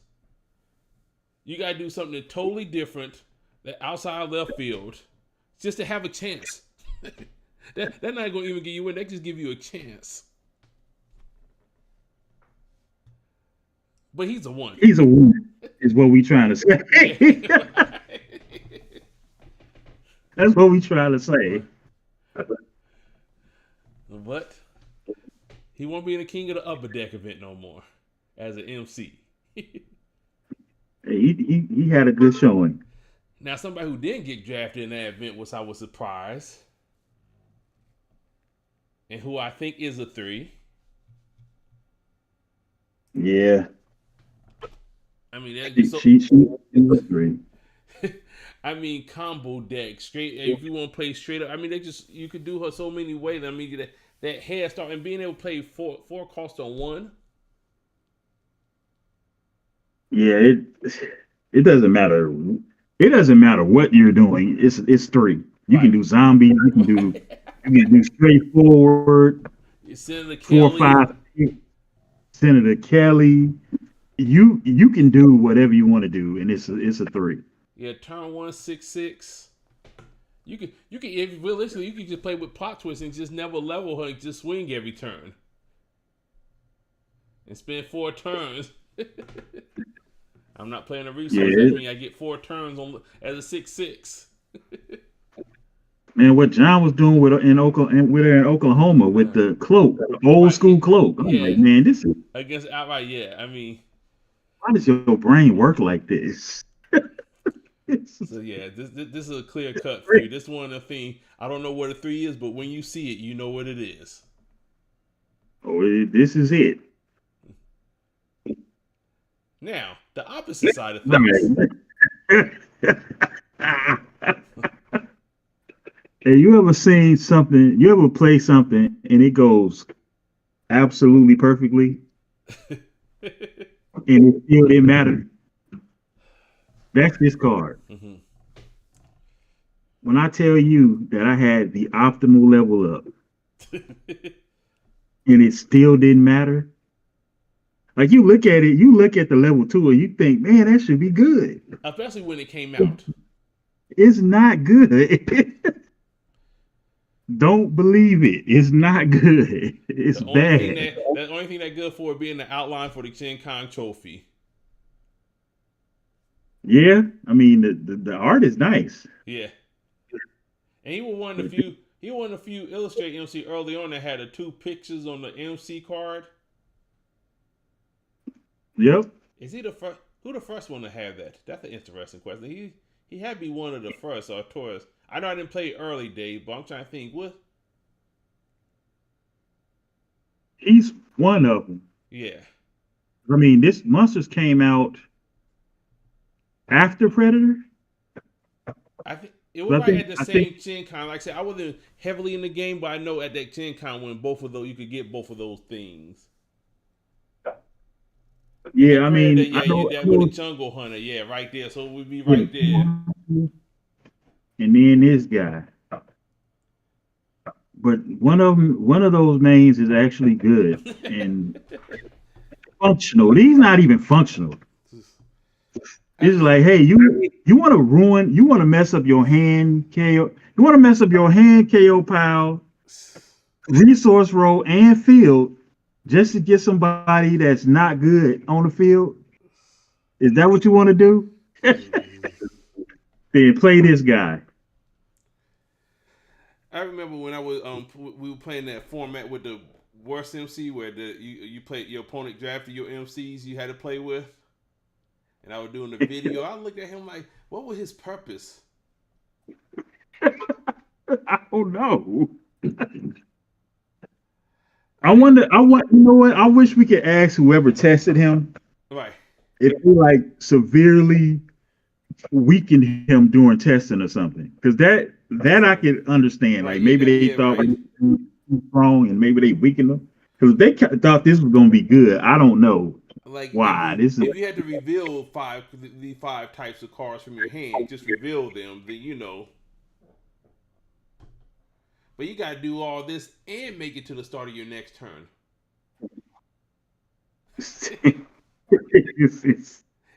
You gotta do something totally different, that outside left field, just to have a chance. They're not gonna even give you in. They just give you a chance. But he's a one. He's a one, is what we trying to say. That's what we trying to say. But he won't be the king of the upper deck event no more as an MC. He had a good showing. Now, somebody who didn't get drafted in that event was I was surprised, and who I think is a 3. Yeah. I mean, that's She was 3. I mean, combo deck straight. If you want to play straight up, I mean, you could do her so many ways. I mean, that head start and being able to play four cost on 1. Yeah, it doesn't matter. It doesn't matter what you're doing. It's 3. You can do zombie. You can do straightforward. Senator 4, Kelly. 5, 6. Senator Kelly. You can do whatever you want to do, and it's a 3. Yeah, turn 1, 6/6. You can if realistically you can just play with plot twists and just never level her and just swing every turn. And spend 4 turns. I'm not playing a resource. That means I get 4 turns on as a 6/6. Man, what John was doing with her in Oklahoma with the cloak, the old school cloak. I'm like, man, this is against outright. Yeah, I mean, why does your brain work like this? So yeah, this is a clear cut for you. This is one of the things. I don't know what a 3 is, but when you see it, you know what it is. Oh, this is it. Now, the opposite side of things. Hey, you ever seen something? You ever play something and it goes absolutely perfectly, and it still didn't matter? That's this card. Mm-hmm. When I tell you that I had the optimal level up and it still didn't matter, like you look at the level 2 and you think, man, that should be good. Especially when it came out. It's not good. Don't believe it. It's not good. It's bad. The only thing that's good for it being the outline for the Gen Con trophy. Yeah, I mean the art is nice. Yeah, and he was one of the few. He was one of the few illustrated MC early on that had the 2 pictures on the MC card. Yep. Is he the first? Who the first one to have that? That's an interesting question. He had to be one of the first or Taurus. I know I didn't play early days, but I'm trying to think. What? He's one of them. Yeah. I mean, this Monsters came out after Predator. I think it was right at the same Gen Con. Like I said, I wasn't heavily in the game, but I know at that Gen Con when both of those you could get both of those things. Yeah, I mean, that with the Jungle Hunter, yeah, right there. So it would be right there. And then this guy. But one of those names is actually good and functional. He's not even functional. It's like, hey, you want to mess up your hand KO. You want to mess up your hand KO pile, resource row, and field just to get somebody that's not good on the field. Is that what you want to do? Then play this guy. I remember when I was we were playing that format with worst MC where you played your opponent drafted your MCs you had to play with, and I was doing the video. I looked at him like, what was his purpose? I don't know. I wonder. You know what? I wish we could ask whoever tested him Right. if he like severely weakened him during testing or something. Because that I could understand. Right, Like maybe they thought right. he was too strong and maybe they weakened him. Because they thought this was gonna be good. I don't know Like why. if you had to reveal the five types of cards from your hand, just reveal them. Then you know. But you gotta do all this and make it to the start of your next turn.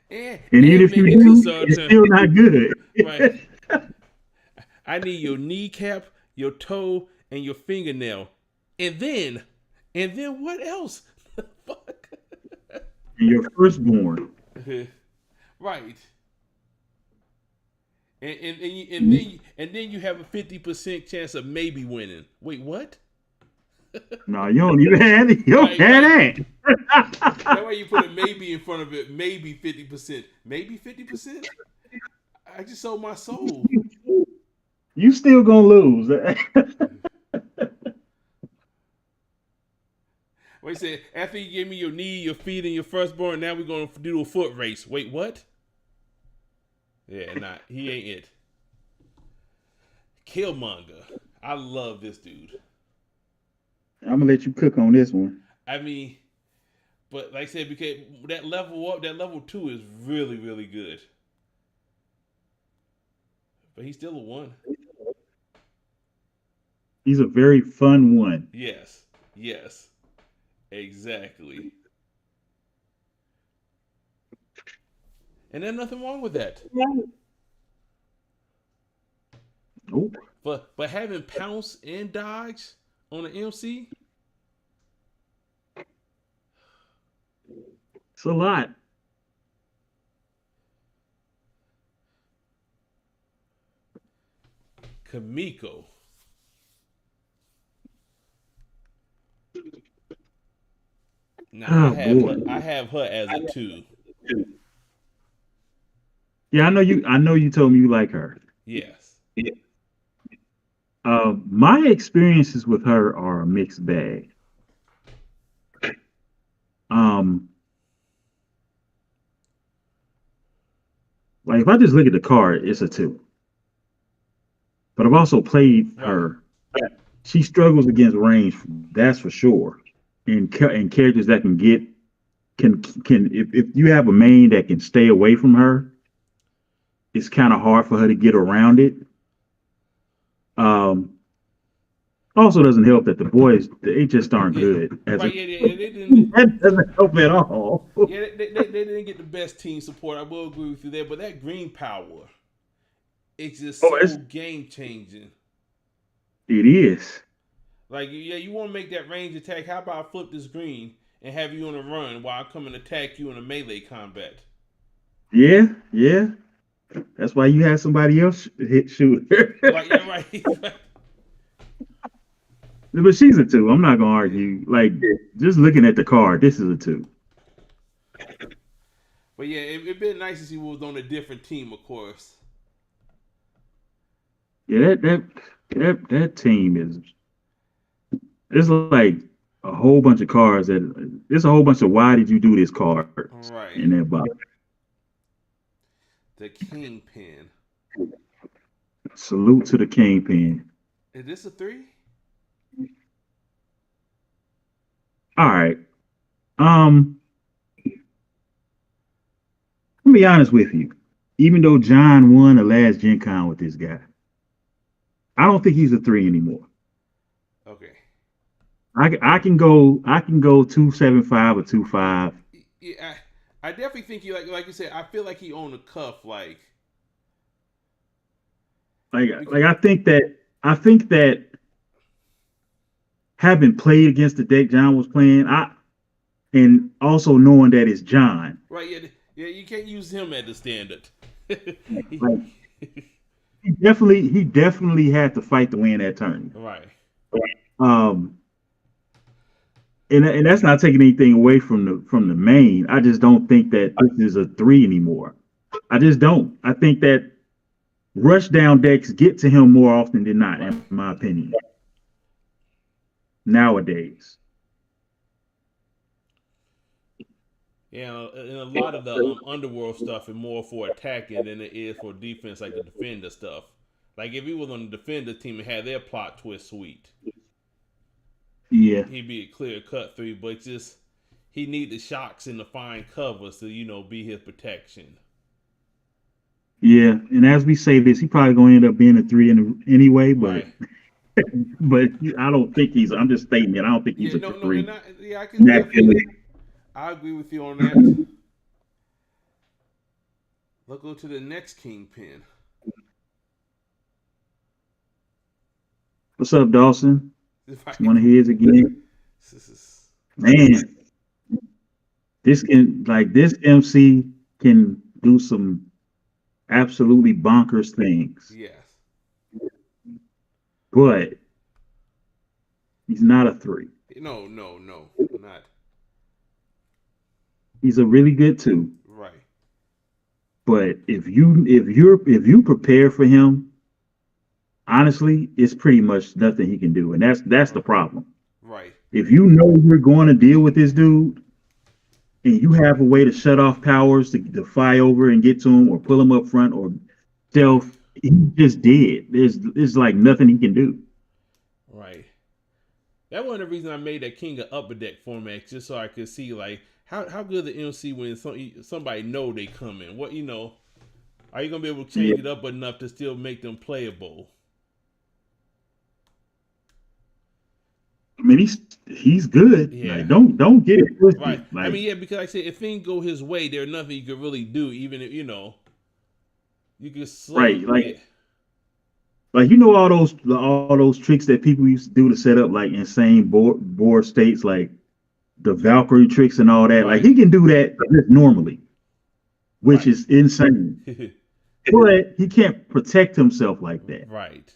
And even if you do, it's turn. still not good. Right. I need your kneecap, your toe, and your fingernail. And then what else? Fuck. And your firstborn. Right. And then you have a 50% chance of maybe winning. Wait, what? No, you don't even have it. You don't have that. That way you put a maybe in front of it. Maybe 50%. Maybe 50%. I just sold my soul. You still gonna lose. Wait, said after you gave me your knee, your feet, and your firstborn, now we're gonna do a foot race. Wait, what? Yeah, nah, he ain't it. Killmonger. I love this dude. I'm gonna let you cook on this one. I mean, but like I said, because that level 2 is really, really good. But he's still a 1. He's a very fun one. Yes. Exactly. And there's nothing wrong with that. Nope. But having pounce and dodge on an MC, it's a lot. Kamiko. Now I have her as a 2. Yeah, I know you told me you like her. Yes. My experiences with her are a mixed bag. Like if I just look at the card, it's a 2. But I've also played her. She struggles against range, that's for sure. And characters that can if you have a main that can stay away from her, it's kind of hard for her to get around it. Also doesn't help that the boys, they just aren't good. That doesn't help at all. Yeah, they didn't get the best team support. I will agree with you there, but that green power, it's just so game changing. It is. Like, yeah, you want to make that range attack. How about I flip this green and have you on a run while I come and attack you in a melee combat? Yeah. That's why you have somebody else shoot her. Right. But she's a 2. I'm not gonna argue. Like, just looking at the card, this is a 2. But yeah, it'd been nice to see who was on a different team, of course. Yeah, that team is. It's like a whole bunch of cards it's a whole bunch of why did you do this card in that box. The Kingpin. Salute to the Kingpin. Is this a 3? All right. Let me be honest with you. Even though John won the last Gen Con with this guy, I don't think he's a 3 anymore. Okay. I can go 275 or 25. Yeah, I definitely think you like you said. I feel like he on the cuff, like I think that having played against the deck John was playing, and also knowing that it's John. Right. Yeah. You can't use him as the standard. He definitely had to fight to win that tournament. Right. and that's not taking anything away from the main. I just don't think that this is a 3 anymore. I just don't. I think that rush down decks get to him more often than not, in my opinion. Nowadays. Yeah, and a lot of the underworld stuff is more for attacking than it is for defense, like the defender stuff. Like if he was on the defender team and had their plot twist suite, Yeah. he'd be a clear cut 3. But just he need the shocks and the fine covers to be his protection. Yeah, and as we say this, he probably gonna end up being a 3 anyway. But Right. but I don't think he's. I'm just stating it. I don't think he's a 3. I can definitely. I agree with you on that. Let's go to the next kingpin. What's up, Dawson? Want to hear it again? Man, this MC can do some absolutely bonkers things. Yes. But he's not a 3. No, not. He's a really good 2. Right. But if you prepare for him, honestly, it's pretty much nothing he can do, and that's the problem. Right. If you know you're going to deal with this dude, and you have a way to shut off powers to fly over and get to him, or pull him up front, or stealth, he just did. There's like nothing he can do. Right. That was the reason I made that King of Upper Deck format, just so I could see like how good the MC when somebody know they coming. What are you gonna be able to change it up enough to still make them playable? I mean, he's good. Yeah. Like, don't get it twisted. Right. Like, I mean, yeah, because like I said, if things go his way, there's nothing you could really do. Even if you can slow. Right. Like all those tricks that people used to do to set up like insane board states, like the Valkyrie tricks and all that. Right. Like he can do that normally, which is insane. But he can't protect himself like that. Right.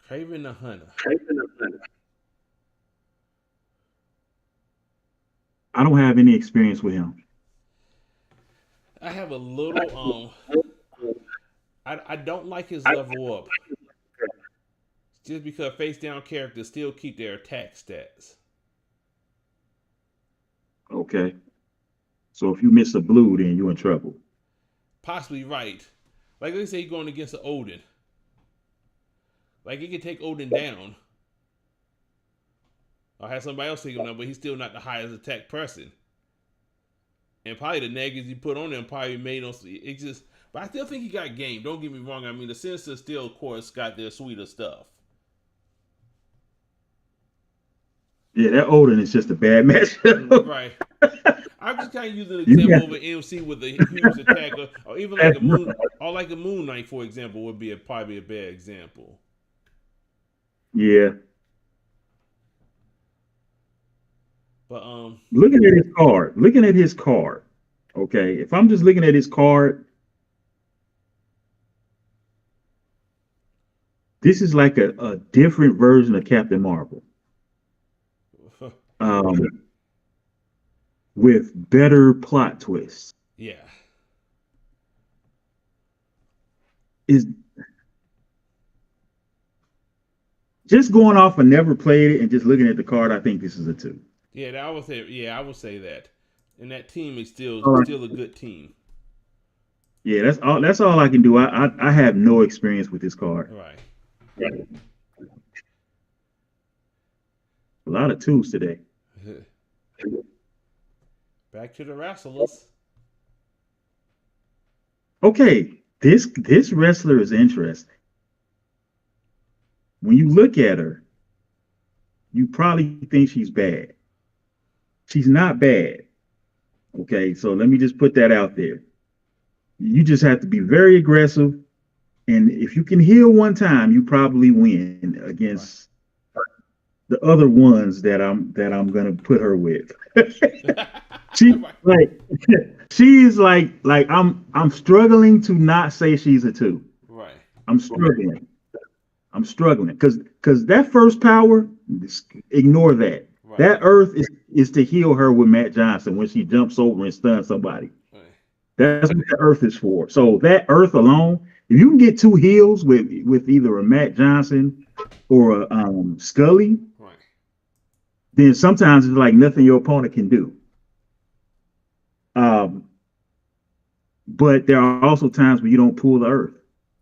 Craven the Hunter. I don't have any experience with him. I have a little. I don't like his level up. Just because face down characters still keep their attack stats. Okay. So if you miss a blue, then you're in trouble. Possibly right. Like let's say you're going against an Odin. Like he can take Odin down. Or have somebody else take him down, but he's still not the highest attack person. And probably the negatives you put on him probably made on it just. But I still think he got game. Don't get me wrong. I mean, the Sinister still, of course, got their sweeter stuff. Yeah, that Odin is just a bad matchup. Right. I'm just kind of using an example of an MC with a huge attacker, or even like a Moon Knight, for example, would be probably a bad example. Yeah. But looking at his card. Okay, if I'm just looking at his card, this is like a different version of Captain Marvel. With better plot twists. Yeah. Is just going off and never played it and just looking at the card, I think this is a 2. Yeah, I would say that. And that team is still a good team. Yeah, that's all I can do. I have no experience with this card. Right. A lot of 2s today. Back to the wrestlers. Okay, this wrestler is interesting. When you look at her, you probably think she's bad. She's not bad. Okay, so let me just put that out there. You just have to be very aggressive, and if you can heal one time, you probably win against the other ones that I'm gonna put her with. She's like I'm struggling to not say she's a 2. Right. I'm struggling. I'm struggling because that first power, ignore that. Right. That Earth is to heal her with Matt Johnson when she jumps over and stuns somebody. Right. That's what the Earth is for. So that Earth alone, if you can get two heals with either a Matt Johnson or a Scully, Right. then sometimes it's like nothing your opponent can do. But there are also times where you don't pull the Earth,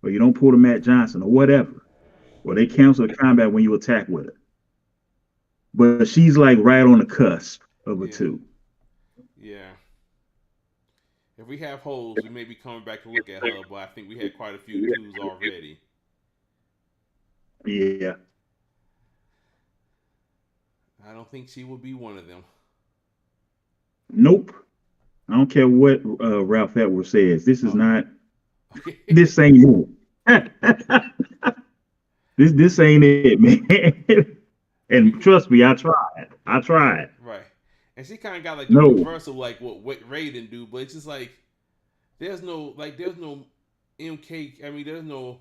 or you don't pull the Matt Johnson, or whatever, or they cancel the combat when you attack with her. But she's like right on the cusp of a two. Yeah. If we have holes, we may be coming back to look at her, but I think we had quite a few twos already. Yeah. I don't think she will be one of them. Nope. I don't care what Ralph Edwards says. This is not. Okay. This ain't it. this ain't it, man. And trust me, I tried. Right. And she kind of got like the reverse of like what Raiden do, but it's just like there's no MK. I mean, there's no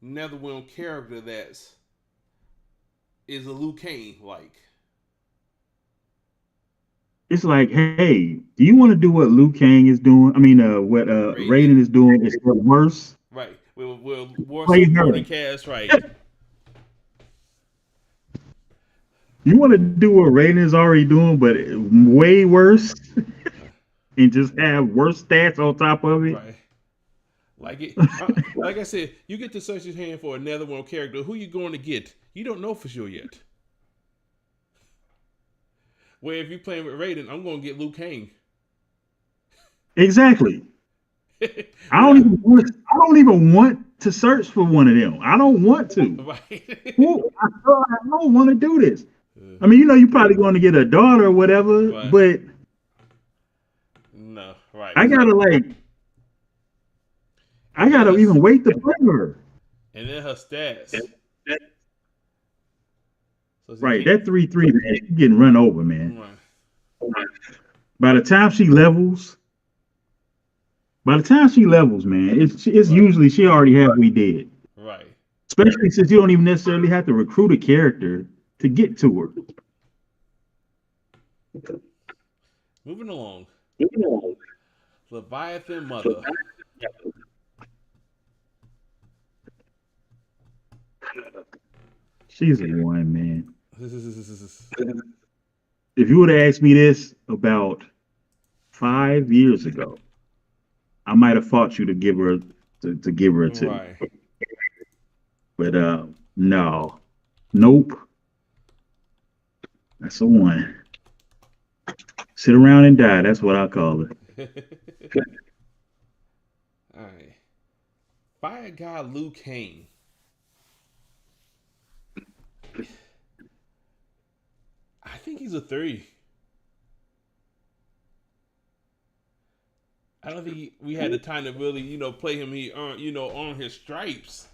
Netherrealm character that's is a Liu Kang like. It's like, hey, do you want to do what Liu Kang is doing? I mean, what Raiden is doing is worse. Right. We'll worse supporting cast, right. You want to do what Raiden is already doing, but way worse, and just have worse stats on top of it. Right. Like I said, you get to search your hand for another one character. Who you going to get? You don't know for sure yet. Where if you're playing with Raiden, I'm going to get Liu Kang. Exactly. I don't even want to search for one of them. I don't want to. Right. I don't want to do this. I mean, you're probably going to get a daughter or whatever, right. But no, right. I gotta even wait to play her. And then her stats. So right, that 3-3, man, she's getting run over, man. Right. By the time she levels, man, it's right. Usually she already halfway dead. Right. Especially since you don't even necessarily have to recruit a character to get to her. Moving along. Leviathan Mother. She's a one, man. If you would have asked me this about 5 years ago, I might have fought you to give her a two. Right. But no. Nope. That's a one. Sit around and die. That's what I call it. All right. Fire God Liu Kang. I think he's a 3. I don't think we had the time to really, play him here, on his stripes.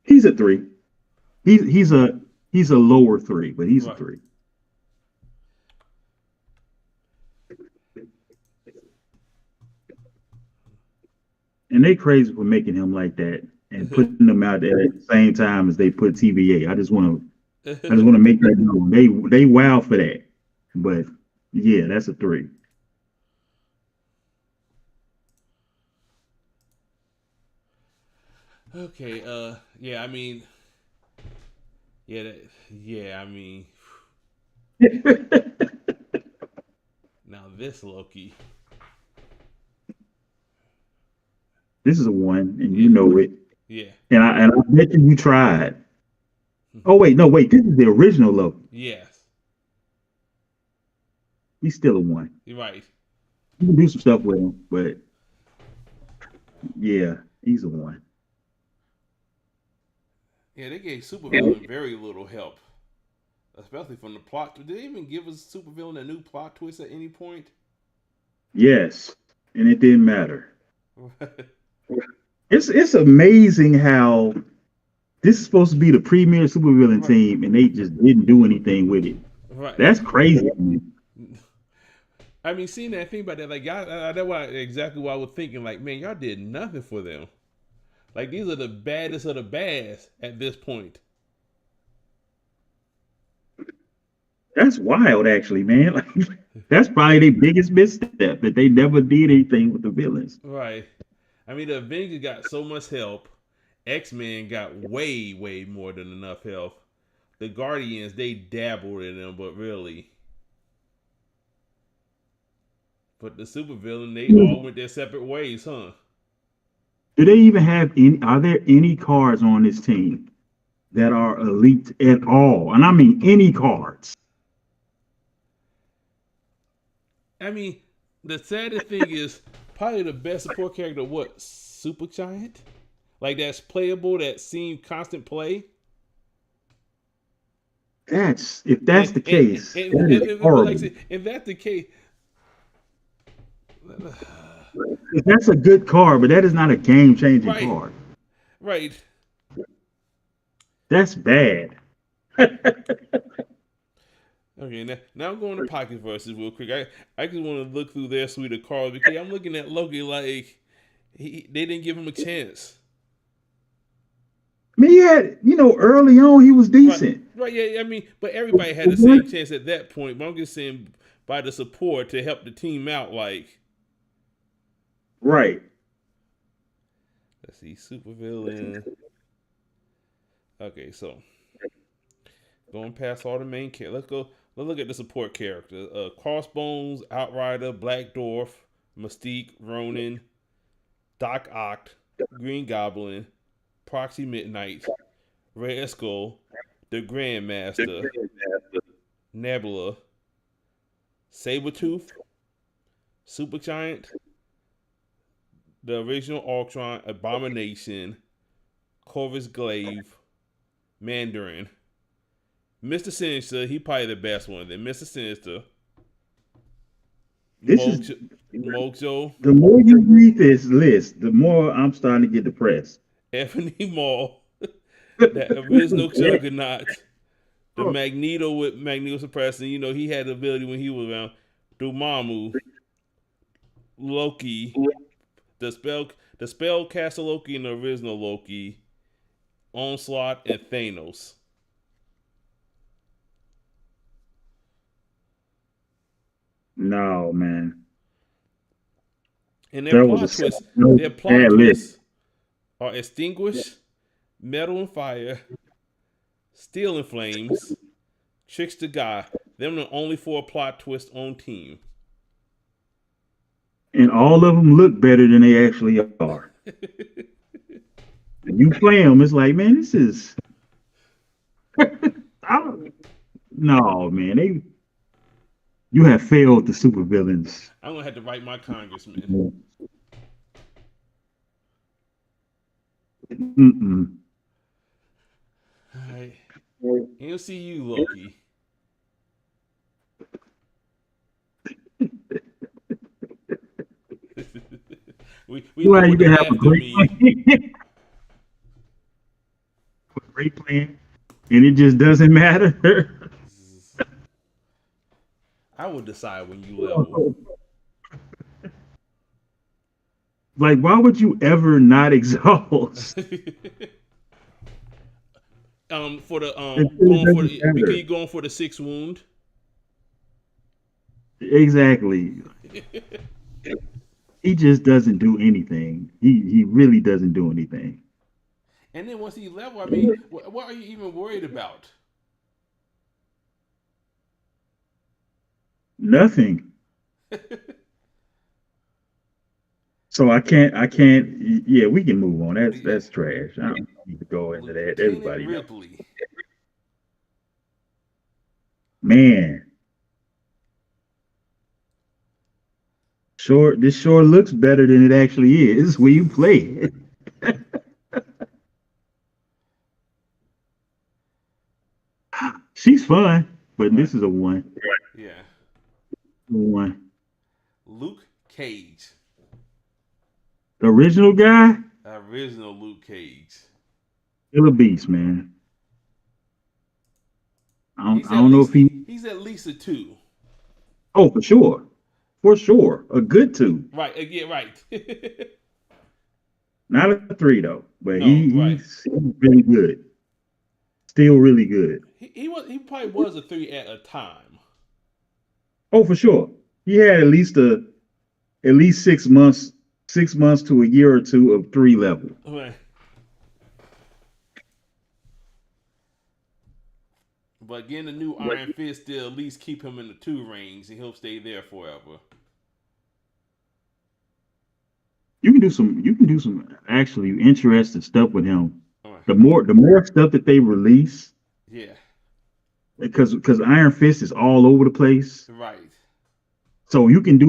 He's a 3. He's a lower 3, but he's a 3. And they crazy for making him like that and putting them out there at the same time as they put TVA. I just want to make that known. They wow for that. But yeah, that's a 3. Okay, yeah, I mean, now this Loki. This is a 1, and you know it. Yeah. And I bet you tried. Oh wait, this is the original Loki. Yes. He's still a 1. You're right. You can do some stuff with him, but yeah, he's a 1. Yeah, they gave Supervillain very little help, especially from the plot. Did they even give us Supervillain a new plot twist at any point? Yes, and it didn't matter. It's amazing how this is supposed to be the premier supervillain team, and they just didn't do anything with it. Right. That's crazy. I mean, seeing that, think about that. Like, y'all, that's why exactly what I was thinking. Like, man, y'all did nothing for them. Like, these are the baddest of the bads at this point. That's wild, actually, man. Like, that's probably their biggest misstep that they never did anything with the villains. Right. I mean, the Avengers got so much help. X-Men got way, way more than enough help. The Guardians, they dabbled in them, but really. But the supervillain, they all went their separate ways, huh? Do they even have any? Are there any cards on this team that are elite at all? And I mean any cards. I mean, the saddest thing is probably the best support character. What, Super Giant? Like that's playable, that seemed constant play. That's if that's the case, that is Like I horrible. said, if that's the case, That's a good card, but that is not a game-changing right, card. right. That's bad. Okay, now I'm going to Pocket Versus real quick. I just want to look through their suite of cards because I'm looking at Loki like they didn't give him a chance. I mean, he had, early on he was decent. Right, yeah. I mean, but everybody had the same chance at that point. But I'm just saying by the support to help the team out, like. Right. Let's see, supervillain. Okay, so going past all the main characters, let's look at the support characters. Crossbones, Outrider, Black Dwarf, Mystique, Ronin, Doc Ock, Green Goblin, Proxy Midnight, Red Skull, the Grandmaster, Nebula, Sabretooth, Supergiant, the original Ultron, Abomination, Corvus Glaive, Mandarin, Mr. Sinister, he probably the best one of them. Mr. Sinister, Mojo, the more you read this list, the more I'm starting to get depressed. Ebony Maw, that original Juggernaut, the Magneto with Magneto suppressing. He had the ability when he was around. Dormammu, Loki, the spellcaster Loki and the original Loki, Onslaught, and Thanos. No, man. And their plot twists are Extinguish, Metal and Fire, Steel and Flames, Trickster Guy. Them the only 4 plot twists on team. And all of them look better than they actually are. You play them, it's like, man, this is. No, man, you have failed the supervillains. I'm gonna have to write my congressman. Mm-mm. All right, MCU Loki. we Well, know you what can the have a great plan, and it just doesn't matter. I will decide when you level. Like, why would you ever not exhaust? Because you're going for the 6th wound. Exactly. He just doesn't do anything. He really doesn't do anything. And then once he level, I mean, what are you even worried about? Nothing. So I can't. Yeah, we can move on. That's trash. I don't need to go into that. Everybody knows. Man, this sure looks better than it actually is when you play it. She's fun, but this is a 1. Yeah. 1. Luke Cage. The original guy? Original Luke Cage. Still a beast, man. I don't know if he's at least a 2. Oh, for sure. for sure. A good 2. Right. Yeah. Right. Not a 3 though. But No. Right. he's really good. Still really good. He probably was a 3 at a time. Oh, for sure. He had at least 6 months to a year or 2 of 3 level. Right. But getting a new Iron Fist still at least keep him in the 2 range, and he'll stay there forever. You can do some actually interesting stuff with him. Right. The more stuff that they release, Yeah. because Iron Fist is all over the place. Right. So you can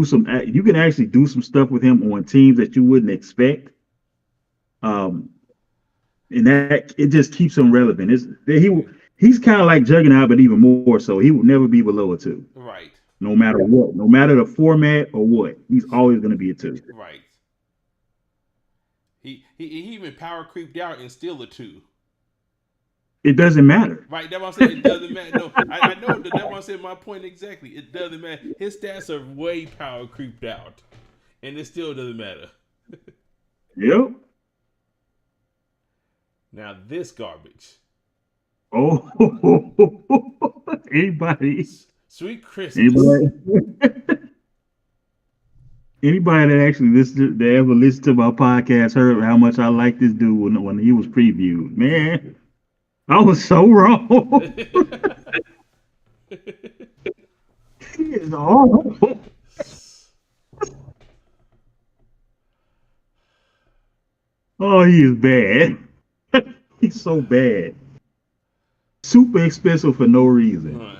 actually do some stuff with him on teams that you wouldn't expect. And that it just keeps him relevant. He's kind of like Juggernaut, but even more so. He will never be below a 2. Right. No matter what, no matter the format or what, he's always going to be a 2. Right. He even power creeped out and still a 2. It doesn't matter. Right, that's what I'm saying. It doesn't matter. No, I know that. That's what I'm saying. My point exactly. It doesn't matter. His stats are way power creeped out, and it still doesn't matter. Yep. Now this garbage. Oh, anybody Sweet Christmas. Anybody that actually ever listened to my podcast heard how much I like this dude when he was previewed. Man, I was so wrong. He is awful. Oh, he is bad. He's so bad. Super expensive for no reason. Right.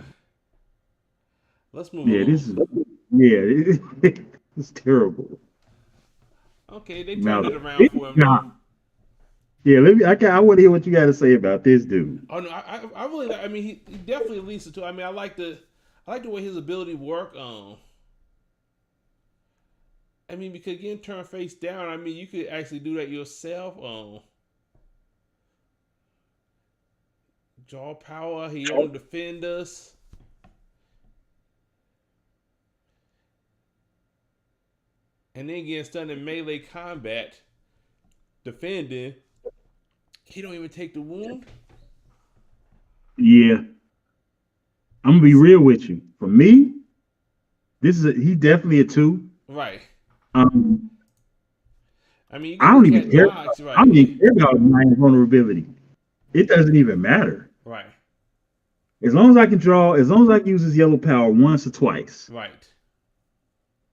Let's move on. It's terrible. Okay, they turned it around for him. Yeah, I want to hear what you got to say about this dude. Oh no, I really like. I mean, he definitely leads to. I mean, I like the way his ability work. I mean, because getting turned face down, I mean, you could actually do that yourself. Jaw power, he don't defend us. And then getting stunned in melee combat, defending, he don't even take the wound. Yeah. I'm gonna be real with you. For me, he's definitely a 2. Right. I mean, I don't even care. Right. I don't even care about my vulnerability. It doesn't even matter. Right. As long as I can use his yellow power once or twice. Right.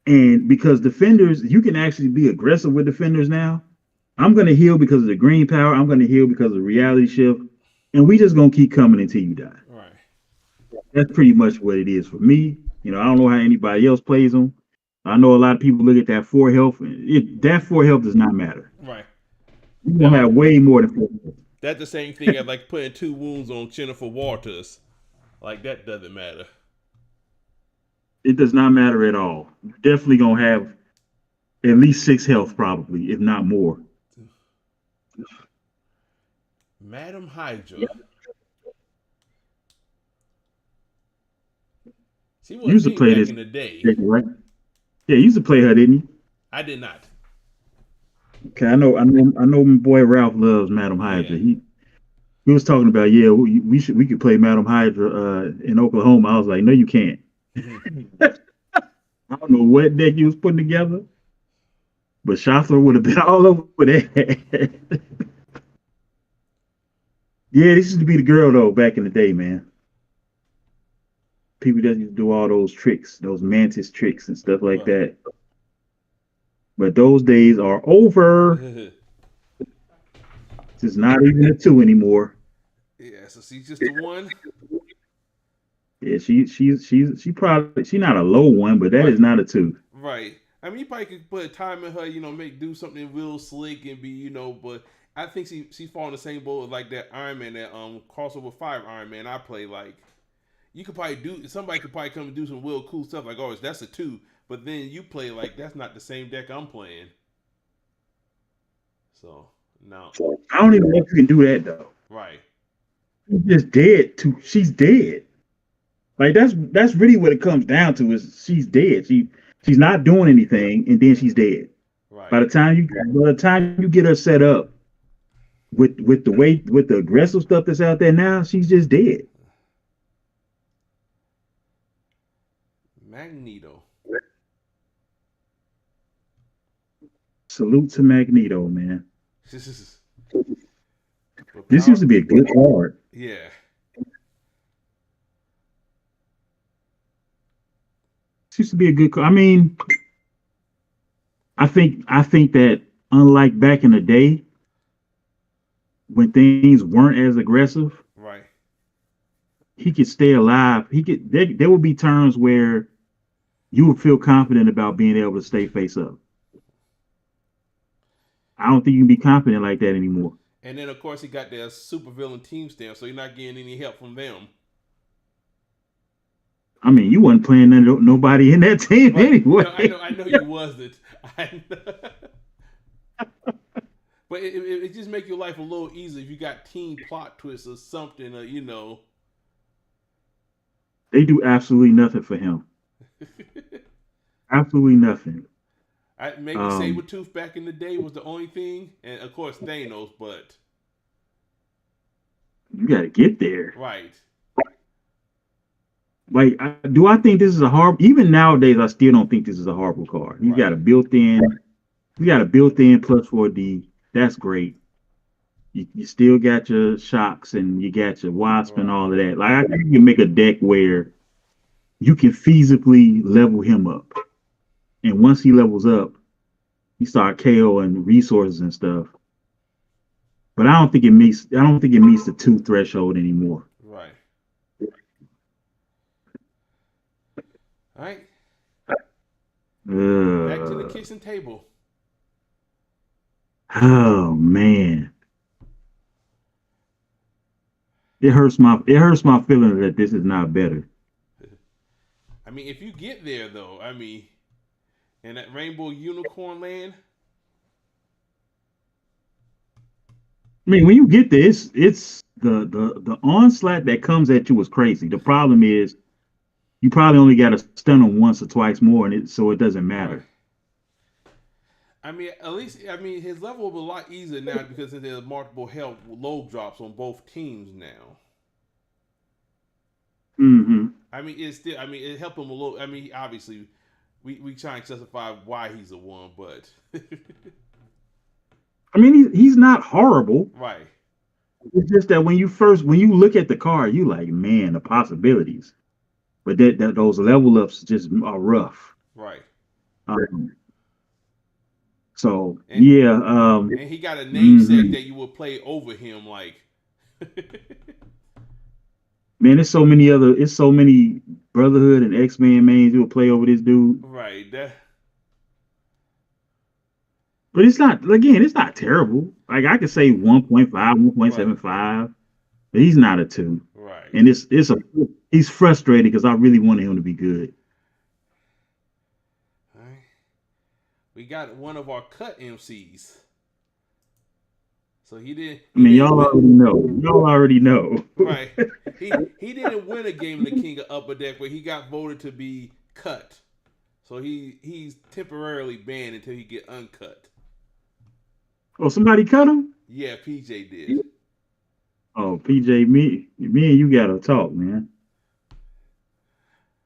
And because defenders, you can actually be aggressive with defenders now. I'm going to heal because of the green power. I'm going to heal because of the reality shift. And we just going to keep coming until you die. Right. That's pretty much what it is for me. You know, I don't know how anybody else plays them. I know a lot of people look at that 4 health. That 4 health does not matter. Right. You're going to have way more than 4 health. That's the same thing as like putting 2 wounds on Jennifer Walters. Like, that doesn't matter. It does not matter at all. You're definitely going to have at least 6 health, probably, if not more. Madam Hydra. She was used to play back this in the day. Right? Yeah, you used to play her, didn't you? I did not. Okay, I know. My boy Ralph loves Madam Hydra. Yeah. He was talking about, we could play Madam Hydra in Oklahoma. I was like, no, you can't. I don't know what deck you was putting together, but Schaffler would have been all over that. Yeah, this used to be the girl though back in the day, man. People that used to do all those tricks, those mantis tricks and stuff like that. But those days are over. It's not even a 2 anymore. Yeah, so she's just a 1. Yeah, she's not a low 1, but that is not a 2. Right. I mean, you probably could put time in her, do something real slick and be, but I think she fall in the same boat like that Iron Man, that crossover 5 Iron Man I play. Like, somebody could probably come and do some real cool stuff like, oh, that's a 2, but then you play like that's not the same deck I'm playing. So no, I don't even know if you can do that though. Right. She's just dead. She's dead. Like that's really what it comes down to, is she's dead. She's not doing anything, and then she's dead. Right. By the time you get her set up with the aggressive stuff that's out there now, she's just dead. Magneto. Salute to Magneto, man. This used to be a good card. Yeah. This used to be a good card. I mean, I think that unlike back in the day when things weren't as aggressive, right, he could stay alive. There would be times where you would feel confident about being able to stay face up. I don't think you can be confident like that anymore. And then, of course, he got their supervillain team stamp, so you're not getting any help from them. I mean, you wasn't playing nobody in that team anyway. No, I know you wasn't. But it just make your life a little easier if you got team plot twists or something, you know. They do absolutely nothing for him. Absolutely nothing. Maybe Sabretooth back in the day was the only thing, and of course Thanos, but you got to get there, right? Like, do I think this is a horrible? Even nowadays, I still don't think this is a horrible card. You got a built-in, plus 4D. That's great. You still got your shocks and you got your wasp and all of that. Like, I think you can make a deck where you can feasibly level him up. And once he levels up, you start KO and resources and stuff. But I don't think it meets the 2 threshold anymore. Right. All right. Back to the kitchen table. Oh man. It hurts my feeling that this is not better. I mean, if you get there though, I mean, in that rainbow unicorn land. I mean, when you get this, it's the onslaught that comes at you is crazy. The problem is you probably only got to stun him once or twice more, so it doesn't matter. I mean, at least his level will be a lot easier now because there's multiple health low drops on both teams now. Mm-hmm. I mean, it helped him a little. I mean, obviously, we try and justify why he's a 1, but I mean, he's not horrible. Right. It's just that when you look at the card, you like, man, the possibilities. But that those level ups just are rough. Right. So and, yeah. And he got a namesake that you will play over him, like. Man, it's so many Brotherhood and X-Men mains you will play over this dude. Right. But it's not terrible. Like, I could say 1.5, 1.75, right. But he's not a 2. Right. And he's frustrated because I really wanted him to be good. All right. We got one of our cut MCs. So he didn't. Y'all already know. Right. He didn't win a game in the King of Upper Deck, but he got voted to be cut. So he's temporarily banned until he get uncut. Oh, somebody cut him? Yeah, PJ did. Oh, PJ, me and you gotta talk, man.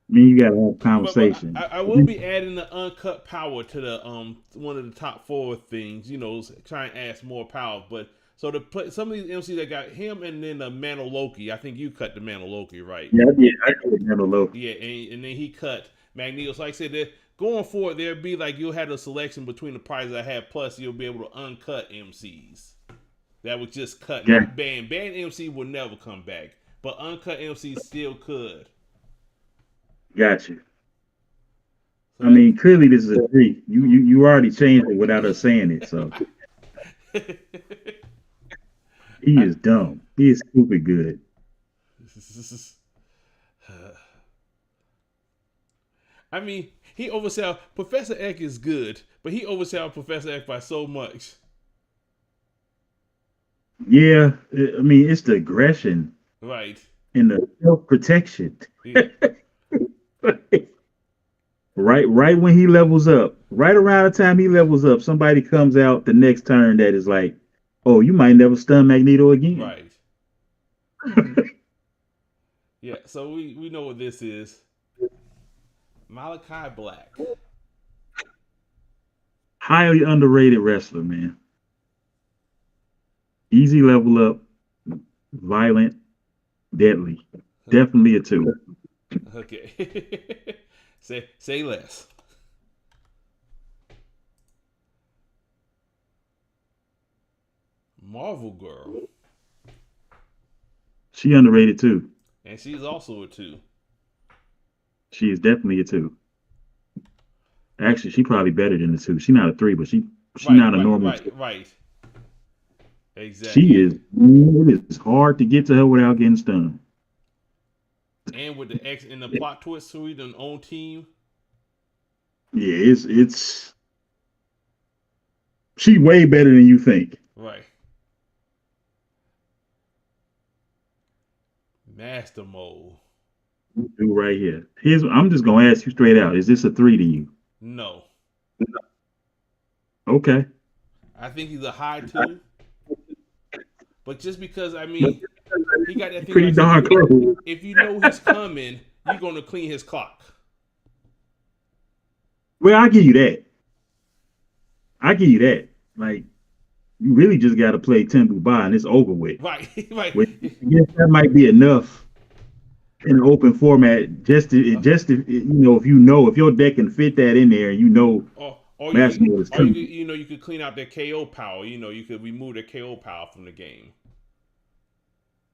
Me and you gotta have a conversation. But I will be adding the uncut power to the one of the top 4 things. You know, try and add some more power. But so some of these MCs that got him and then the Mano Loki. I think you cut the Mano Loki, right? Yeah, I cut the Mano Loki. Yeah, and then he cut Magneto. So like I said, going forward, there'll be like you'll have a selection between the prizes I have. Plus, you'll be able to uncut MCs that was just cut. Yeah. Not banned. Banned MC will never come back, but uncut MCs still could. Gotcha. I mean, clearly this is a 3. You already changed it without us saying it, so. He is dumb. He is stupid good. I mean, he oversell Professor X is good, but he oversell Professor X by so much. Yeah, I mean, it's the aggression. Right. And the self-protection. Yeah. For right when he levels up, right around the time he levels up, somebody comes out the next turn that is like, oh, you might never stun Magneto again. Right. Yeah, so we know what this is. Malachi Black. Highly underrated wrestler, man. Easy level up, violent, deadly. Definitely a 2. Okay. say less. Marvel Girl. She underrated too. And she's also a 2. She is definitely a 2. Actually, she probably better than a 2. She's not a 3, but she not a normal 2. Right. She Exactly. is. It is hard to get to her without getting stunned. And with the X in the plot twist suite and own team. Yeah, it's. She way better than you think. Right. Master Mode. Do right here. I'm just gonna ask you straight out. Is this a 3 to you? No. Okay. I think he's a high 2. But just because, I mean, he got that thing Pretty like darn close. if you know he's coming, you're going to clean his clock. Well, I give you that. Like, you really just got to play Temple Bar and it's over with. Right. Which, I guess that might be enough in an open format. Just if if your deck can fit that in there, and Or you could clean out their KO power. You could remove their KO power from the game.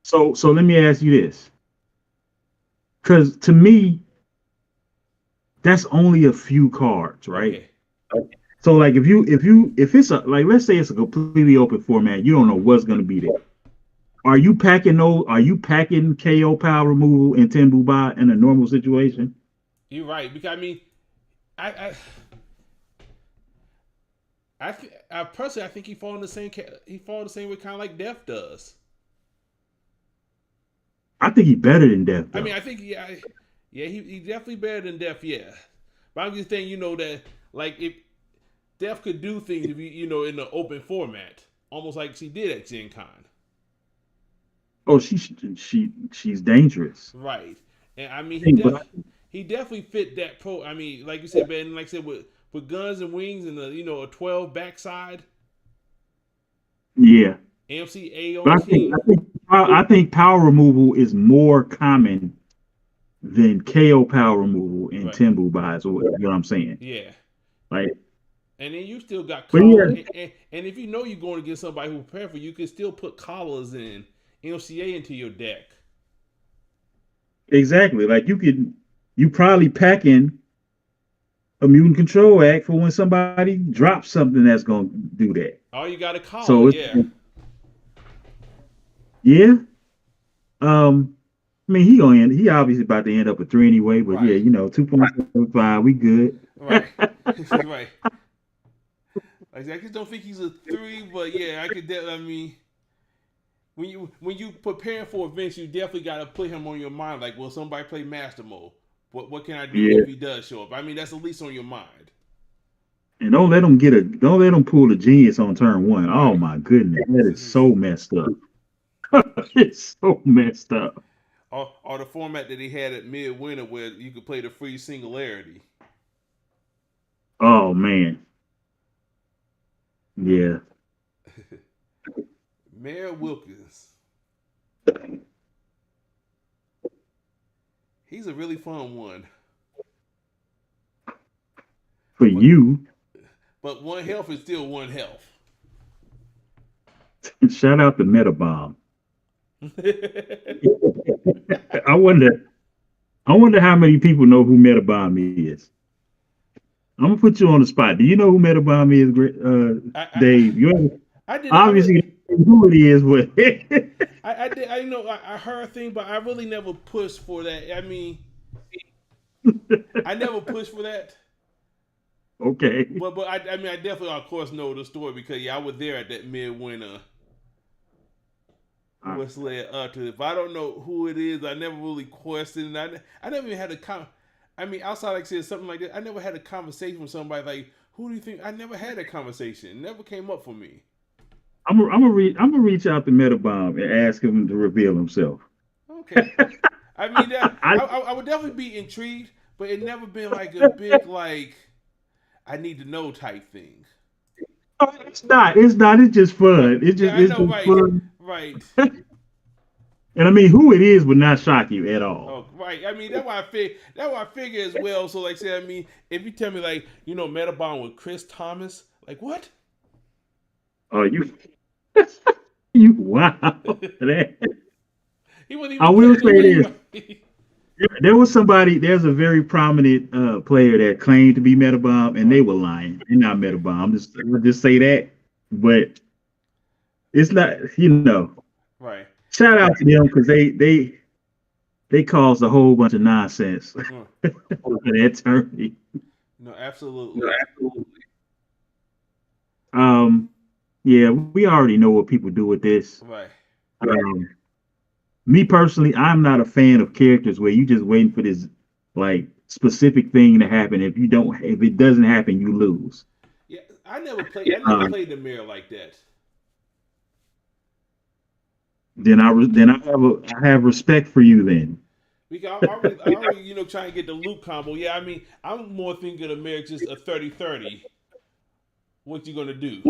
So let me ask you this, because to me, that's only a few cards, right? Okay. So like if it's let's say it's a completely open format, you don't know what's going to be there. Are you packing KO power removal and Tembu Ba in a normal situation? You're right, because I mean, I personally I think he fall in the same way kind of like Death does. I think he's better than Death. Though. I mean, I think he's definitely better than Death. Yeah, but I'm just saying, that like if Death could do things if in the open format, almost like she did at Gen Con. Oh, she's dangerous. Right, and I mean he definitely fit that pro. I mean, like you said, Ben, like I said with guns and wings and a 12 backside. Yeah. MCA on team. I think power removal is more common than KO power removal in Tembu buys, or you know what I'm saying? Yeah. Like, and then you still got collars. And if you're going against somebody who prepared for you, can still put collars and MCA into your deck. Exactly. Like you probably pack in a mutant control act for when somebody drops something that's gonna do that. Oh, you got a collar, so yeah. Yeah. I mean, he obviously about to end up with 3 anyway, but yeah, 2.75, we good. Right. Right. I just don't think he's a 3, but yeah, I could I mean, when you preparing for events, you definitely got to put him on your mind. Like, will somebody play Master Mode? What can I do if he does show up? I mean, that's at least on your mind. And don't let him pull the genius on turn 1. Right. Oh my goodness, that is so messed up. It's so messed up. Or the format that he had at Midwinter where you could play the free singularity. Oh man. Yeah. Mayor Wilkins. He's a really fun one. You. But 1 health is still 1 health. Shout out to Metabomb. I wonder how many people know who Metabomb is. I'm gonna put you on the spot. Do you know who Metabomb is, Dave? Obviously who it is, but I did. I heard a thing, but I really never pushed for that. I mean, I never pushed for that. Okay. But I definitely of course know the story because I was there at that Midwinter. What's led up to it. If I don't know who it is, I never really questioned. I never even had a comment. I mean, outside like I said something like that, I never had a conversation with somebody like, who do you think? I never had that conversation. It never came up for me. I'm gonna reach out to Metabomb and ask him to reveal himself. Okay. I mean, that I, I would definitely be intrigued, but it never been like a big like I need to know type thing. it's not. It's not. It's just Right. fun. Yeah, I It's know. just Right. fun. Right. And I mean, who it is would not shock you at all. Oh, right. I mean, that's why I figure. That's why I figure as well. So, like, say, I mean, if you tell me, like, Metabond with Chris Thomas, like, what? Oh, you wow. He wasn't I even will playing the say way. this. There's a very prominent player that claimed to be Metabomb, and they Right. were lying. They're not Metabomb. I'll just say that. But it's not. Right. Shout out to them because they caused a whole bunch of nonsense Mm. for that tourney. No, absolutely. Um, yeah, we already know what people do with this. Right. Um, Me personally, I'm not a fan of characters where you just waiting for this like specific thing to happen. If it doesn't happen, you lose. Yeah, I never played. I never played the mirror like that. I have respect for you then. Because I already, trying to get the loop combo. Yeah, I mean, I'm more thinking of mirror just a 30-30. What you gonna do?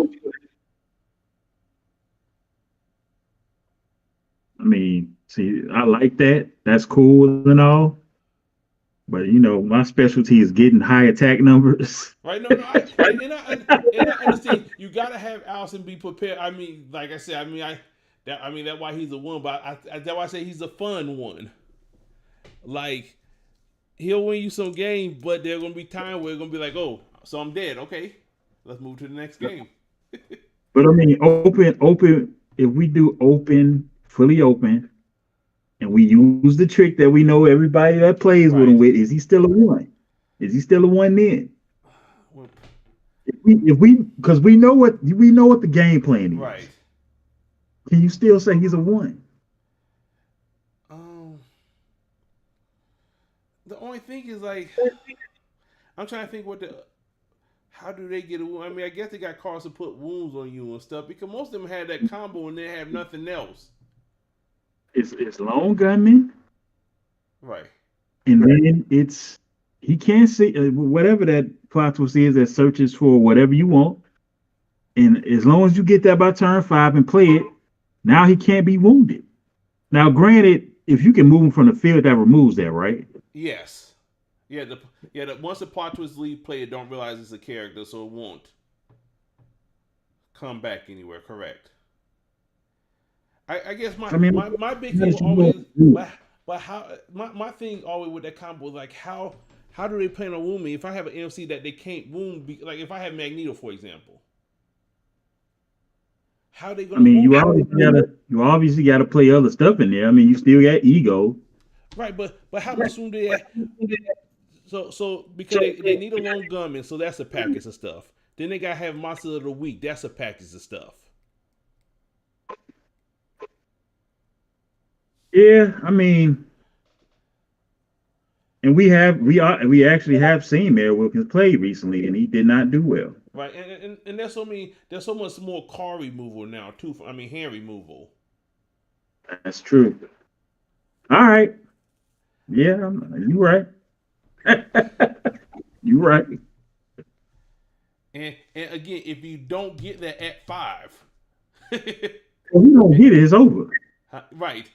I mean, see, I like that. That's cool and all. But my specialty is getting high attack numbers. Right? No, no. And I understand. You gotta have Allison be prepared. I mean, like I said, that's why he's a one. But that's why I say he's a fun one. Like he'll win you some games, but there's gonna be time where it's gonna be like, oh, so I'm dead. Okay, let's move to the next game. But I mean, open. If we do fully open, and we use the trick that we know everybody that plays with Right. him with, is he still a one? Is he still a one then? Because we know what the game plan is. Right. Can you still say he's a one? The only thing is like, I'm trying to think how do they get a wound? I mean, I guess they got cars to put wounds on you and stuff because most of them had that combo and they have nothing else. It's long gunman, Right. and then he can't see whatever that plot twist is that searches for whatever you want, and as long as you get that by turn 5 and play it, now he can't be wounded. Now, granted, if you can move him from the field, that removes that, right? Yes. Yeah. Once the plot twist leave play, it don't realize it's a character, so it won't come back anywhere. Correct. I guess my big thing always, but how my thing always with that combo was like how do they plan on wound me if I have an NFC that they can't wound? Like if I have Magneto, for example, how they gonna? I mean, you obviously gotta play other stuff in there. I mean, you still got ego, right? But how much wound do they? So because they need a lone gunman, so that's a package of stuff. Then they gotta have monster of the week. That's a package of stuff. Yeah, I mean, and we actually have seen Mayor Wilkins play recently, and he did not do well. Right, and there's so much more car removal now too. Hand removal. That's true. All right. Yeah, you're right. You're right. And again, if you don't get that at 5, Well, we don't get it. It's over. Right,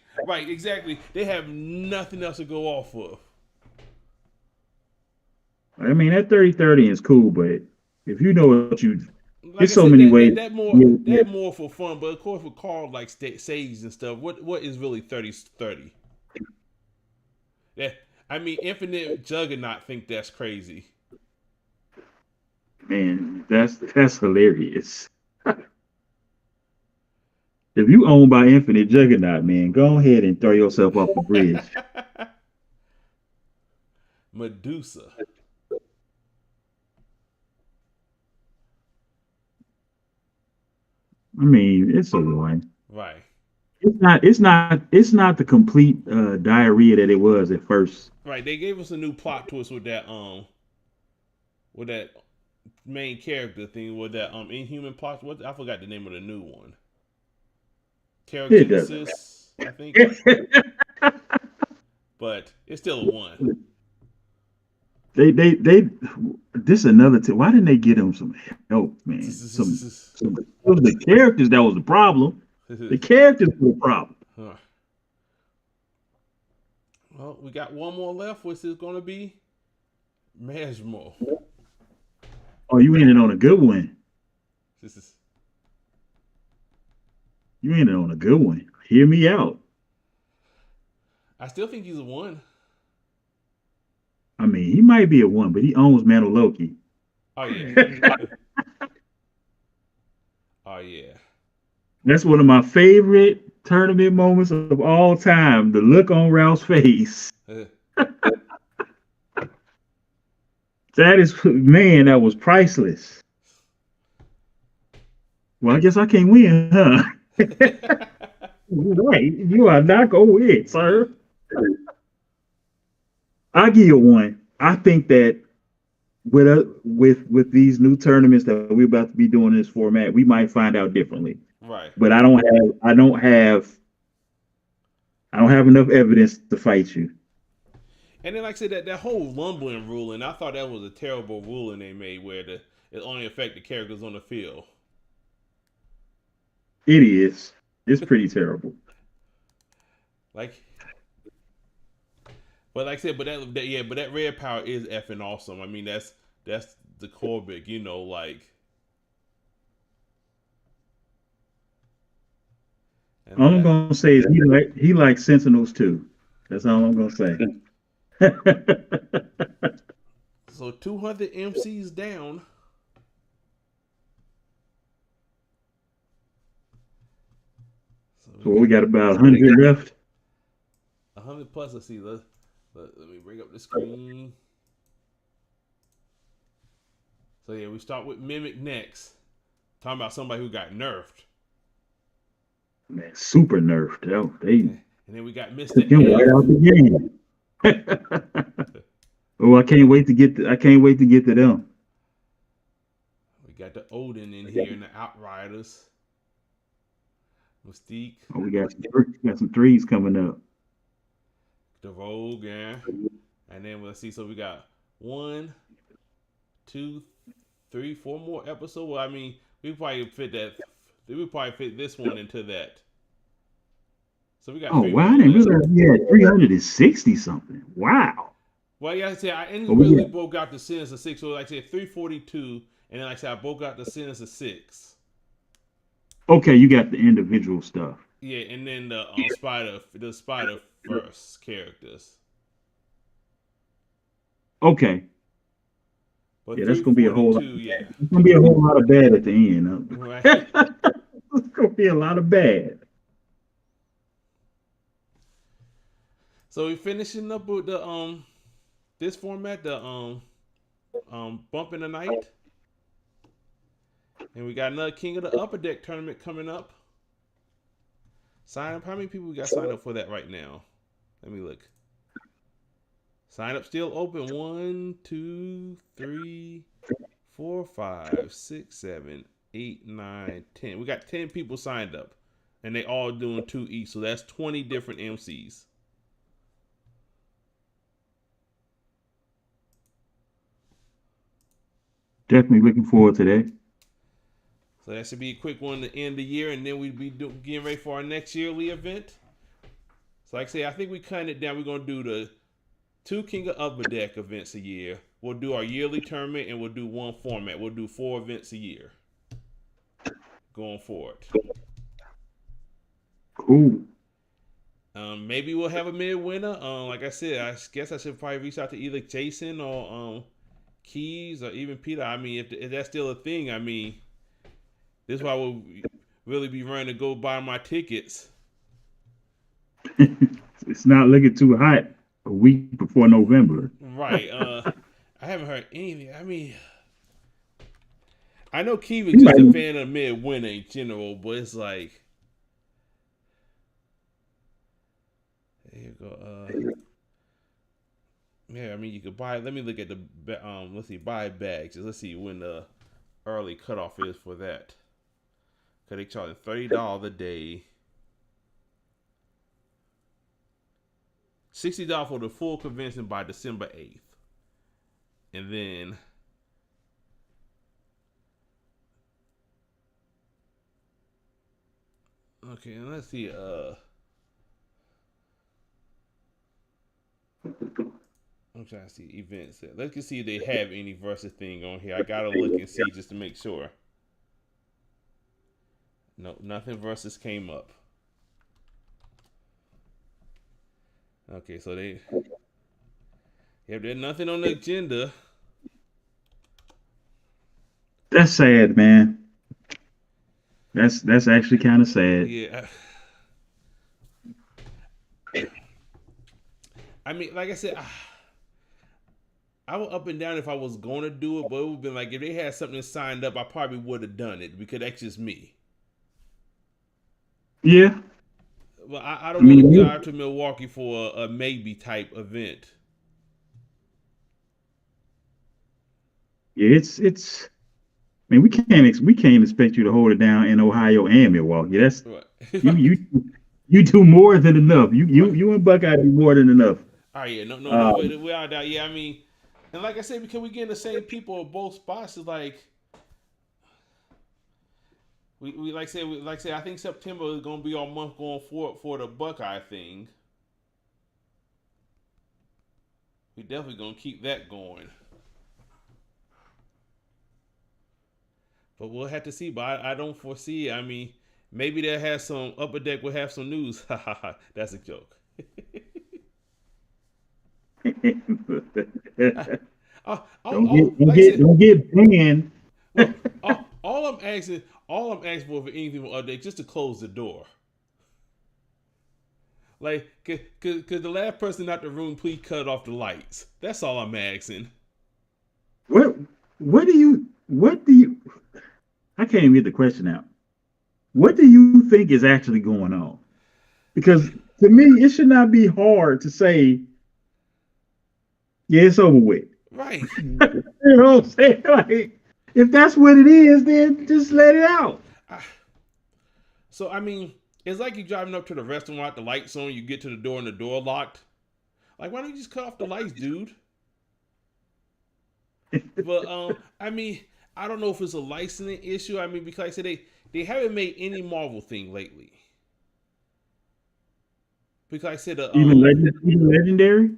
exactly. They have nothing else to go off of. I mean, that 30-30 is cool, but if you know what you, Like there's I so said, many ways. that more for fun. But of course, with cards like saves and stuff, what is really 30-30? Yeah, I mean, Infinite Juggernaut think that's crazy. Man, that's hilarious. If you own by Infinite Juggernaut, man, go ahead and throw yourself off the bridge. Medusa. I mean, it's a one. Right. it's not the complete diarrhea that it was at first. Right, they gave us a new plot twist with that main character thing with that inhuman plot. What I forgot the name of the new one. It doesn't. Kerogenesis, I think. But it's still a one. They this is another why didn't they get him some help, man? Some it was the characters that was the problem. The characters were the problem. Huh. Well, we got one more left, which is going to be Mesmo. Oh, you ended on a good one. You ended on a good one. Hear me out. I still think he's a one. I mean, he might be a one, but he owns Loki. Oh yeah. Oh yeah. That's one of my favorite tournament moments of all time. The look on Ralph's face. That is, man, that was priceless. Well, I guess I can't win, huh? Right. You are not going to win, sir. I'll give you one. I think that with these new tournaments that we're about to be doing in this format, we might find out differently. Right. But I don't have enough evidence to fight you. And then, like I said, that whole lumbering ruling, I thought that was a terrible ruling they made, where it only affect the characters on the field. It is. It's pretty terrible. But like I said, but that red power is effing awesome. I mean, that's the Corbett, like. All I'm gonna say is he likes Sentinels too. That's all I'm gonna say. So 200 MCs down. So we got about 100 left. 100 plus. Let's see. Let me bring up the screen. So yeah, we start with Mimic next. Talking about somebody who got nerfed. Man, super nerfed. And then we got Mr. Took him right out the game. Oh, I can't wait to get to them. We got the Odin in here and the Outriders. Mystique. Oh, we got some threes coming up. The Rogue, yeah. And then let's see. So we got 1, 2, 3, 4 more episodes. Well, I mean, we probably fit this one into that. So we got. Oh wow! I didn't realize we had 360 something. Wow. Well, yeah, I said I individually broke out the sentence of 6. So like I said, 342, and then like I said, I broke out the sentence of 6. Okay, you got the individual stuff. Yeah, and then the Spider First characters. Okay. But yeah, that's gonna be a whole lot. Yeah. It's gonna be a whole lot of bad at the end. Huh? Right. It's gonna be a lot of bad. So we finishing up with the this format, the Bump in the Night. And we got another King of the Upper Deck tournament coming up. Sign up. How many people we got signed up for that right now? Let me look. Sign up still open. 1, 2, 3, 4, 5, 6, 7, 8, 9, 10. We got 10 people signed up. And they all doing 2 each. So that's 20 different MCs. Definitely looking forward to that. So that should be a quick one to end the year, and then we'd be getting ready for our next yearly event. So like I say, I think we cut it down. We're going to do the 2 King of Upper Deck events a year. We'll do our yearly tournament, and we'll do one format. We'll do 4 events a year going forward. Cool. Maybe we'll have a mid-winner. Like I said, I guess I should probably reach out to either Jason or Keys or even Peter. I mean, if that's still a thing, I mean, this is why we'll really be running to go buy my tickets. It's not looking too hot a week before November. Right. I haven't heard anything. I mean, I know Keith is just a fan of mid-winner in general, but it's like, There you go. Yeah, I mean, you could buy. Let me look at the. Let's see, buy bags. Let's see when the early cutoff is for that. Cause they charge $30 a day. $60 for the full convention by December 8th. And then okay, and let's see, I'm trying to see events. Let's just see if they have any versus thing on here. I gotta look and see just to make sure. No, nothing versus came up. Okay, so there's nothing on the agenda. That's sad, man. That's actually kind of sad. Yeah. I mean, like I said, I was up and down if I was going to do it, but it would have been like if they had something signed up, I probably would have done it because that's just me. Yeah. Well, I don't want to drive to Milwaukee for a maybe type event. Yeah, it's. I mean, we can't expect you to hold it down in Ohio and Milwaukee. That's Right. you do more than enough. You and Buckeye do more than enough. Oh yeah, no, without doubt. Yeah, I mean, and like I said, because we getting the same people at both spots, is like we like I say, I think September is gonna be our month going forward for the Buckeye thing. We definitely gonna keep that going. But we'll have to see. But I don't foresee. I mean, maybe they'll have some Upper Deck will have some news. That's a joke. Don't get banned. Well, all I'm asking for anything from Upper Deck just to close the door. Like, cause the last person out the room, please cut off the lights. That's all I'm asking. What do you? I can't even get the question out. What do you think is actually going on? Because to me, it should not be hard to say, yeah, it's over with. Right. You know what I'm saying? Like, if that's what it is, then just let it out. So, I mean, it's like you driving up to the restaurant, the lights on, you get to the door and the door locked. Like, why don't you just cut off the lights, dude? But, I mean, I don't know if it's a licensing issue. I mean, because like I said, they haven't made any Marvel thing lately. Because I said, even Legendary?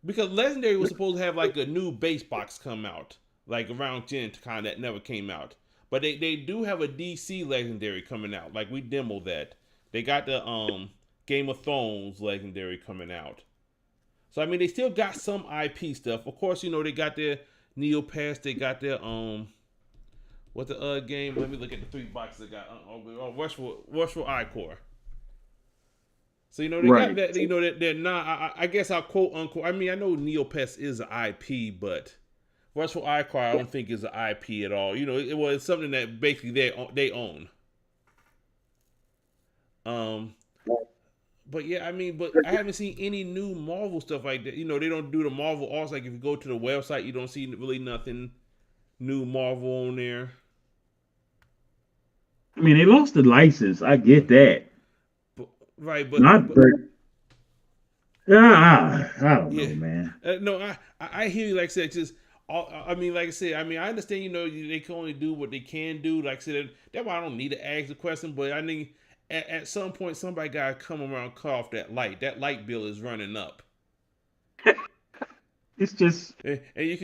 Because Legendary was supposed to have like a new base box come out, like around Gen Con that never came out. But they do have a DC Legendary coming out. Like we demoed that. They got the Game of Thrones Legendary coming out. So I mean, they still got some IP stuff. Of course, you know they got their Neopets. They got their what's the game? Let me look at the 3 boxes they got. Rushful Icore. So you know they got that. You know that they're not. I guess I'll quote unquote. I mean, I know Neopets is an IP, but Rushful Icore I don't think is an IP at all. You know, it was something that basically they own. But yeah, I mean, but I haven't seen any new Marvel stuff like that. You know, they don't do the Marvel arts. Like if you go to the website, you don't see really nothing new Marvel on there. I mean, they lost the license. I get that. Right, but I don't know, man. No, I hear you. Like I said, just I mean, like I said, I mean, I understand. You know, they can only do what they can do. Like I said, that's why I don't need to ask the question. But I think at some point, somebody gotta come around and cut off that light. That light bill is running up. It's just, and you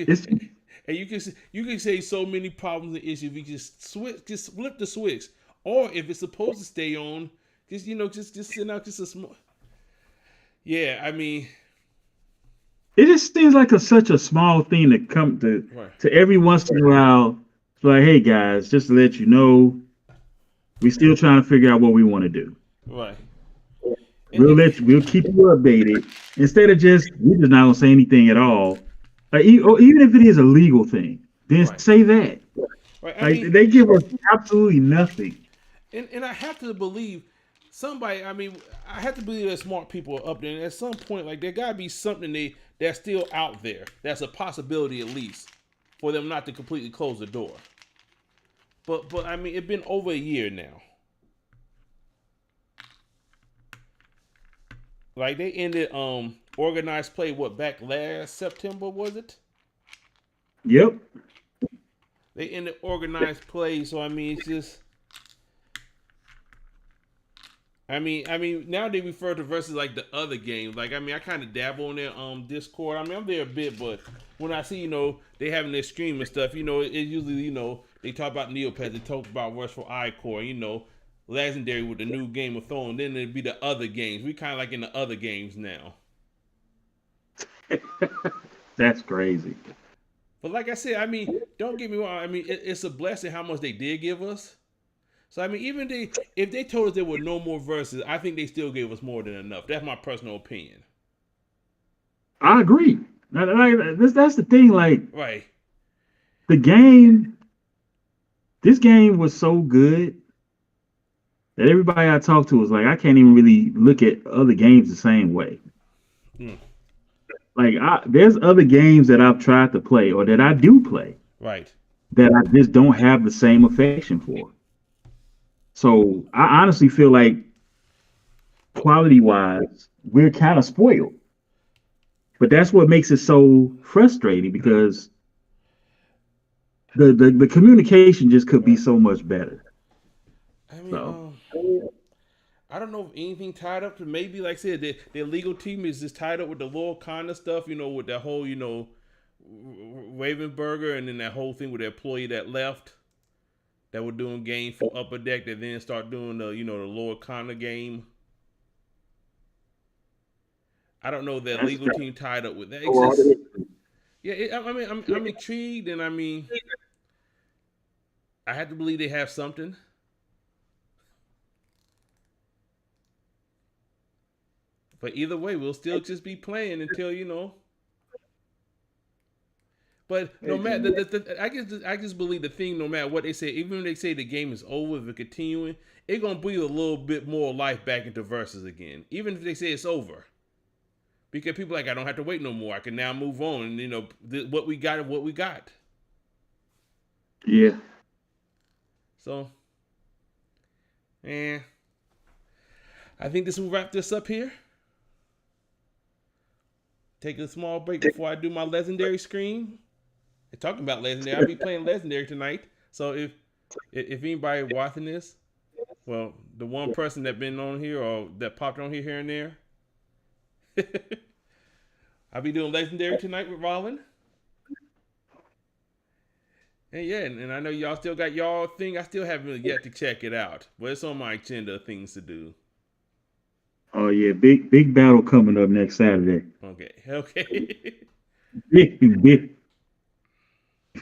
can say so many problems and issues. If you just flip the switch, or if it's supposed to stay on. Just send out just a small. Yeah, I mean, it just seems like such a small thing to come to every once in a while. It's like, hey guys, just to let you know, we're still trying to figure out what we want to do. Right. We'll keep you updated instead of we're just not gonna say anything at all. Or even if it is a legal thing, then say that. Right. Like, they give us absolutely nothing. And I have to believe somebody, I mean, I have to believe there's smart people up there. And at some point, like, there got to be something that's still out there. That's a possibility, at least, for them not to completely close the door. But I mean, it's been over a year now. Like, they ended organized play, back last September, was it? Yep. They ended organized play, so I mean, it's just... I mean, now they refer to versus like the other games. Like, I mean, I kind of dabble in their Discord. I mean, I'm there a bit, but when I see, they having their stream and stuff, it usually, they talk about Neopets, they talk about Rushful Icore, Legendary with the new Game of Thrones. Then it'd be the other games. We kind of like in the other games now. That's crazy. But like I said, I mean, don't get me wrong. I mean, it's a blessing how much they did give us. So I mean, even if they told us there were no more verses, I think they still gave us more than enough. That's my personal opinion. I agree. That's the thing. Like, right, this game was so good that everybody I talked to was like, I can't even really look at other games the same way. Mm. Like, there's other games that I've tried to play or that I do play, right, that I just don't have the same affection for. So I honestly feel like quality-wise, we're kind of spoiled. But that's what makes it so frustrating because the communication just could be so much better. I mean, I don't know if anything tied up to maybe, like I said, their legal team is just tied up with the Lord Connor stuff, with that whole, Ravenberger and then that whole thing with the employee that left. That were doing games for Upper Deck that then start doing the Lord Connor game. I don't know if that legal team tied up with that. I'm intrigued, and I mean, I have to believe they have something. But either way, we'll still just be playing until But no matter, I just believe the thing. No matter what they say, even when they say the game is over, if it's continuing, it's gonna breathe a little bit more life back into versus again. Even if they say it's over, because people are like, I don't have to wait no more. I can now move on. And what we got is what we got. Yeah. So, I think this will wrap this up here. Take a small break before I do my legendary screen. Talking about legendary, I'll be playing legendary tonight. So if anybody watching this, well, the one person that been on here or that popped on here and there, I'll be doing legendary tonight with Rollin. And yeah, and I know y'all still got y'all thing. I still haven't really yet to check it out, but it's on my agenda of things to do. Oh yeah, big battle coming up next Saturday. Okay. big.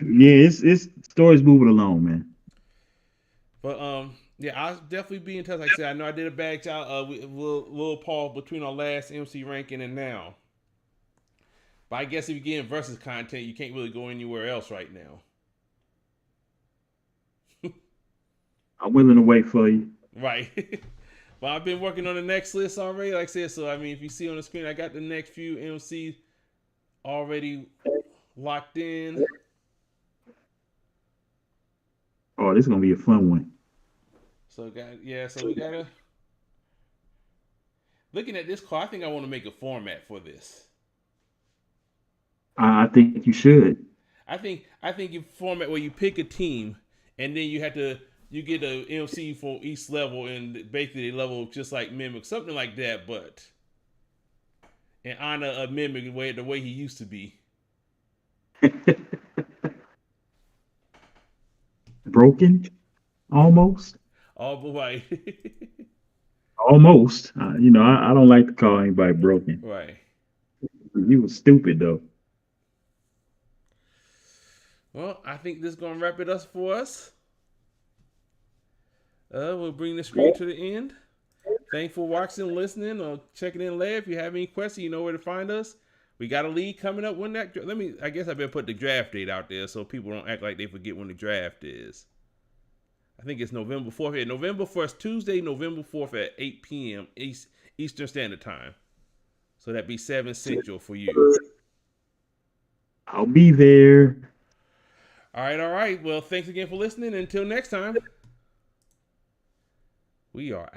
Yeah, it's stories moving along, man. But yeah, I'll definitely be in touch. Like I said, I know I did a bad job. Little pause between our last MC ranking and now. But I guess if you're getting versus content, you can't really go anywhere else right now. I'm willing to wait for you. Right. But I've been working on the next list already. Like I said, so I mean, if you see on the screen, I got the next few MCs already locked in. Oh, this is gonna be a fun one. So we gotta. Looking at this card, I think I want to make a format for this. I think you should. I think you format where you pick a team, and then you get a MC for each level, and basically they level just like Mimic, something like that, but in honor of Mimic the way he used to be. Broken, almost. Oh boy. Almost. I don't like to call anybody broken. Right. You was stupid though. Well, I think this is gonna wrap it up for us. We'll bring the screen to the end. Thanks for watching, listening, or checking in later. If you have any questions, you know where to find us. We got a league coming up. I guess I better put the draft date out there so people don't act like they forget when the draft is. I think it's November 4th. Yeah, November 1st, Tuesday, November 4th at 8 p.m. Eastern Standard Time. So that'd be 7 Central for you. I'll be there. All right. Well, thanks again for listening. Until next time, we are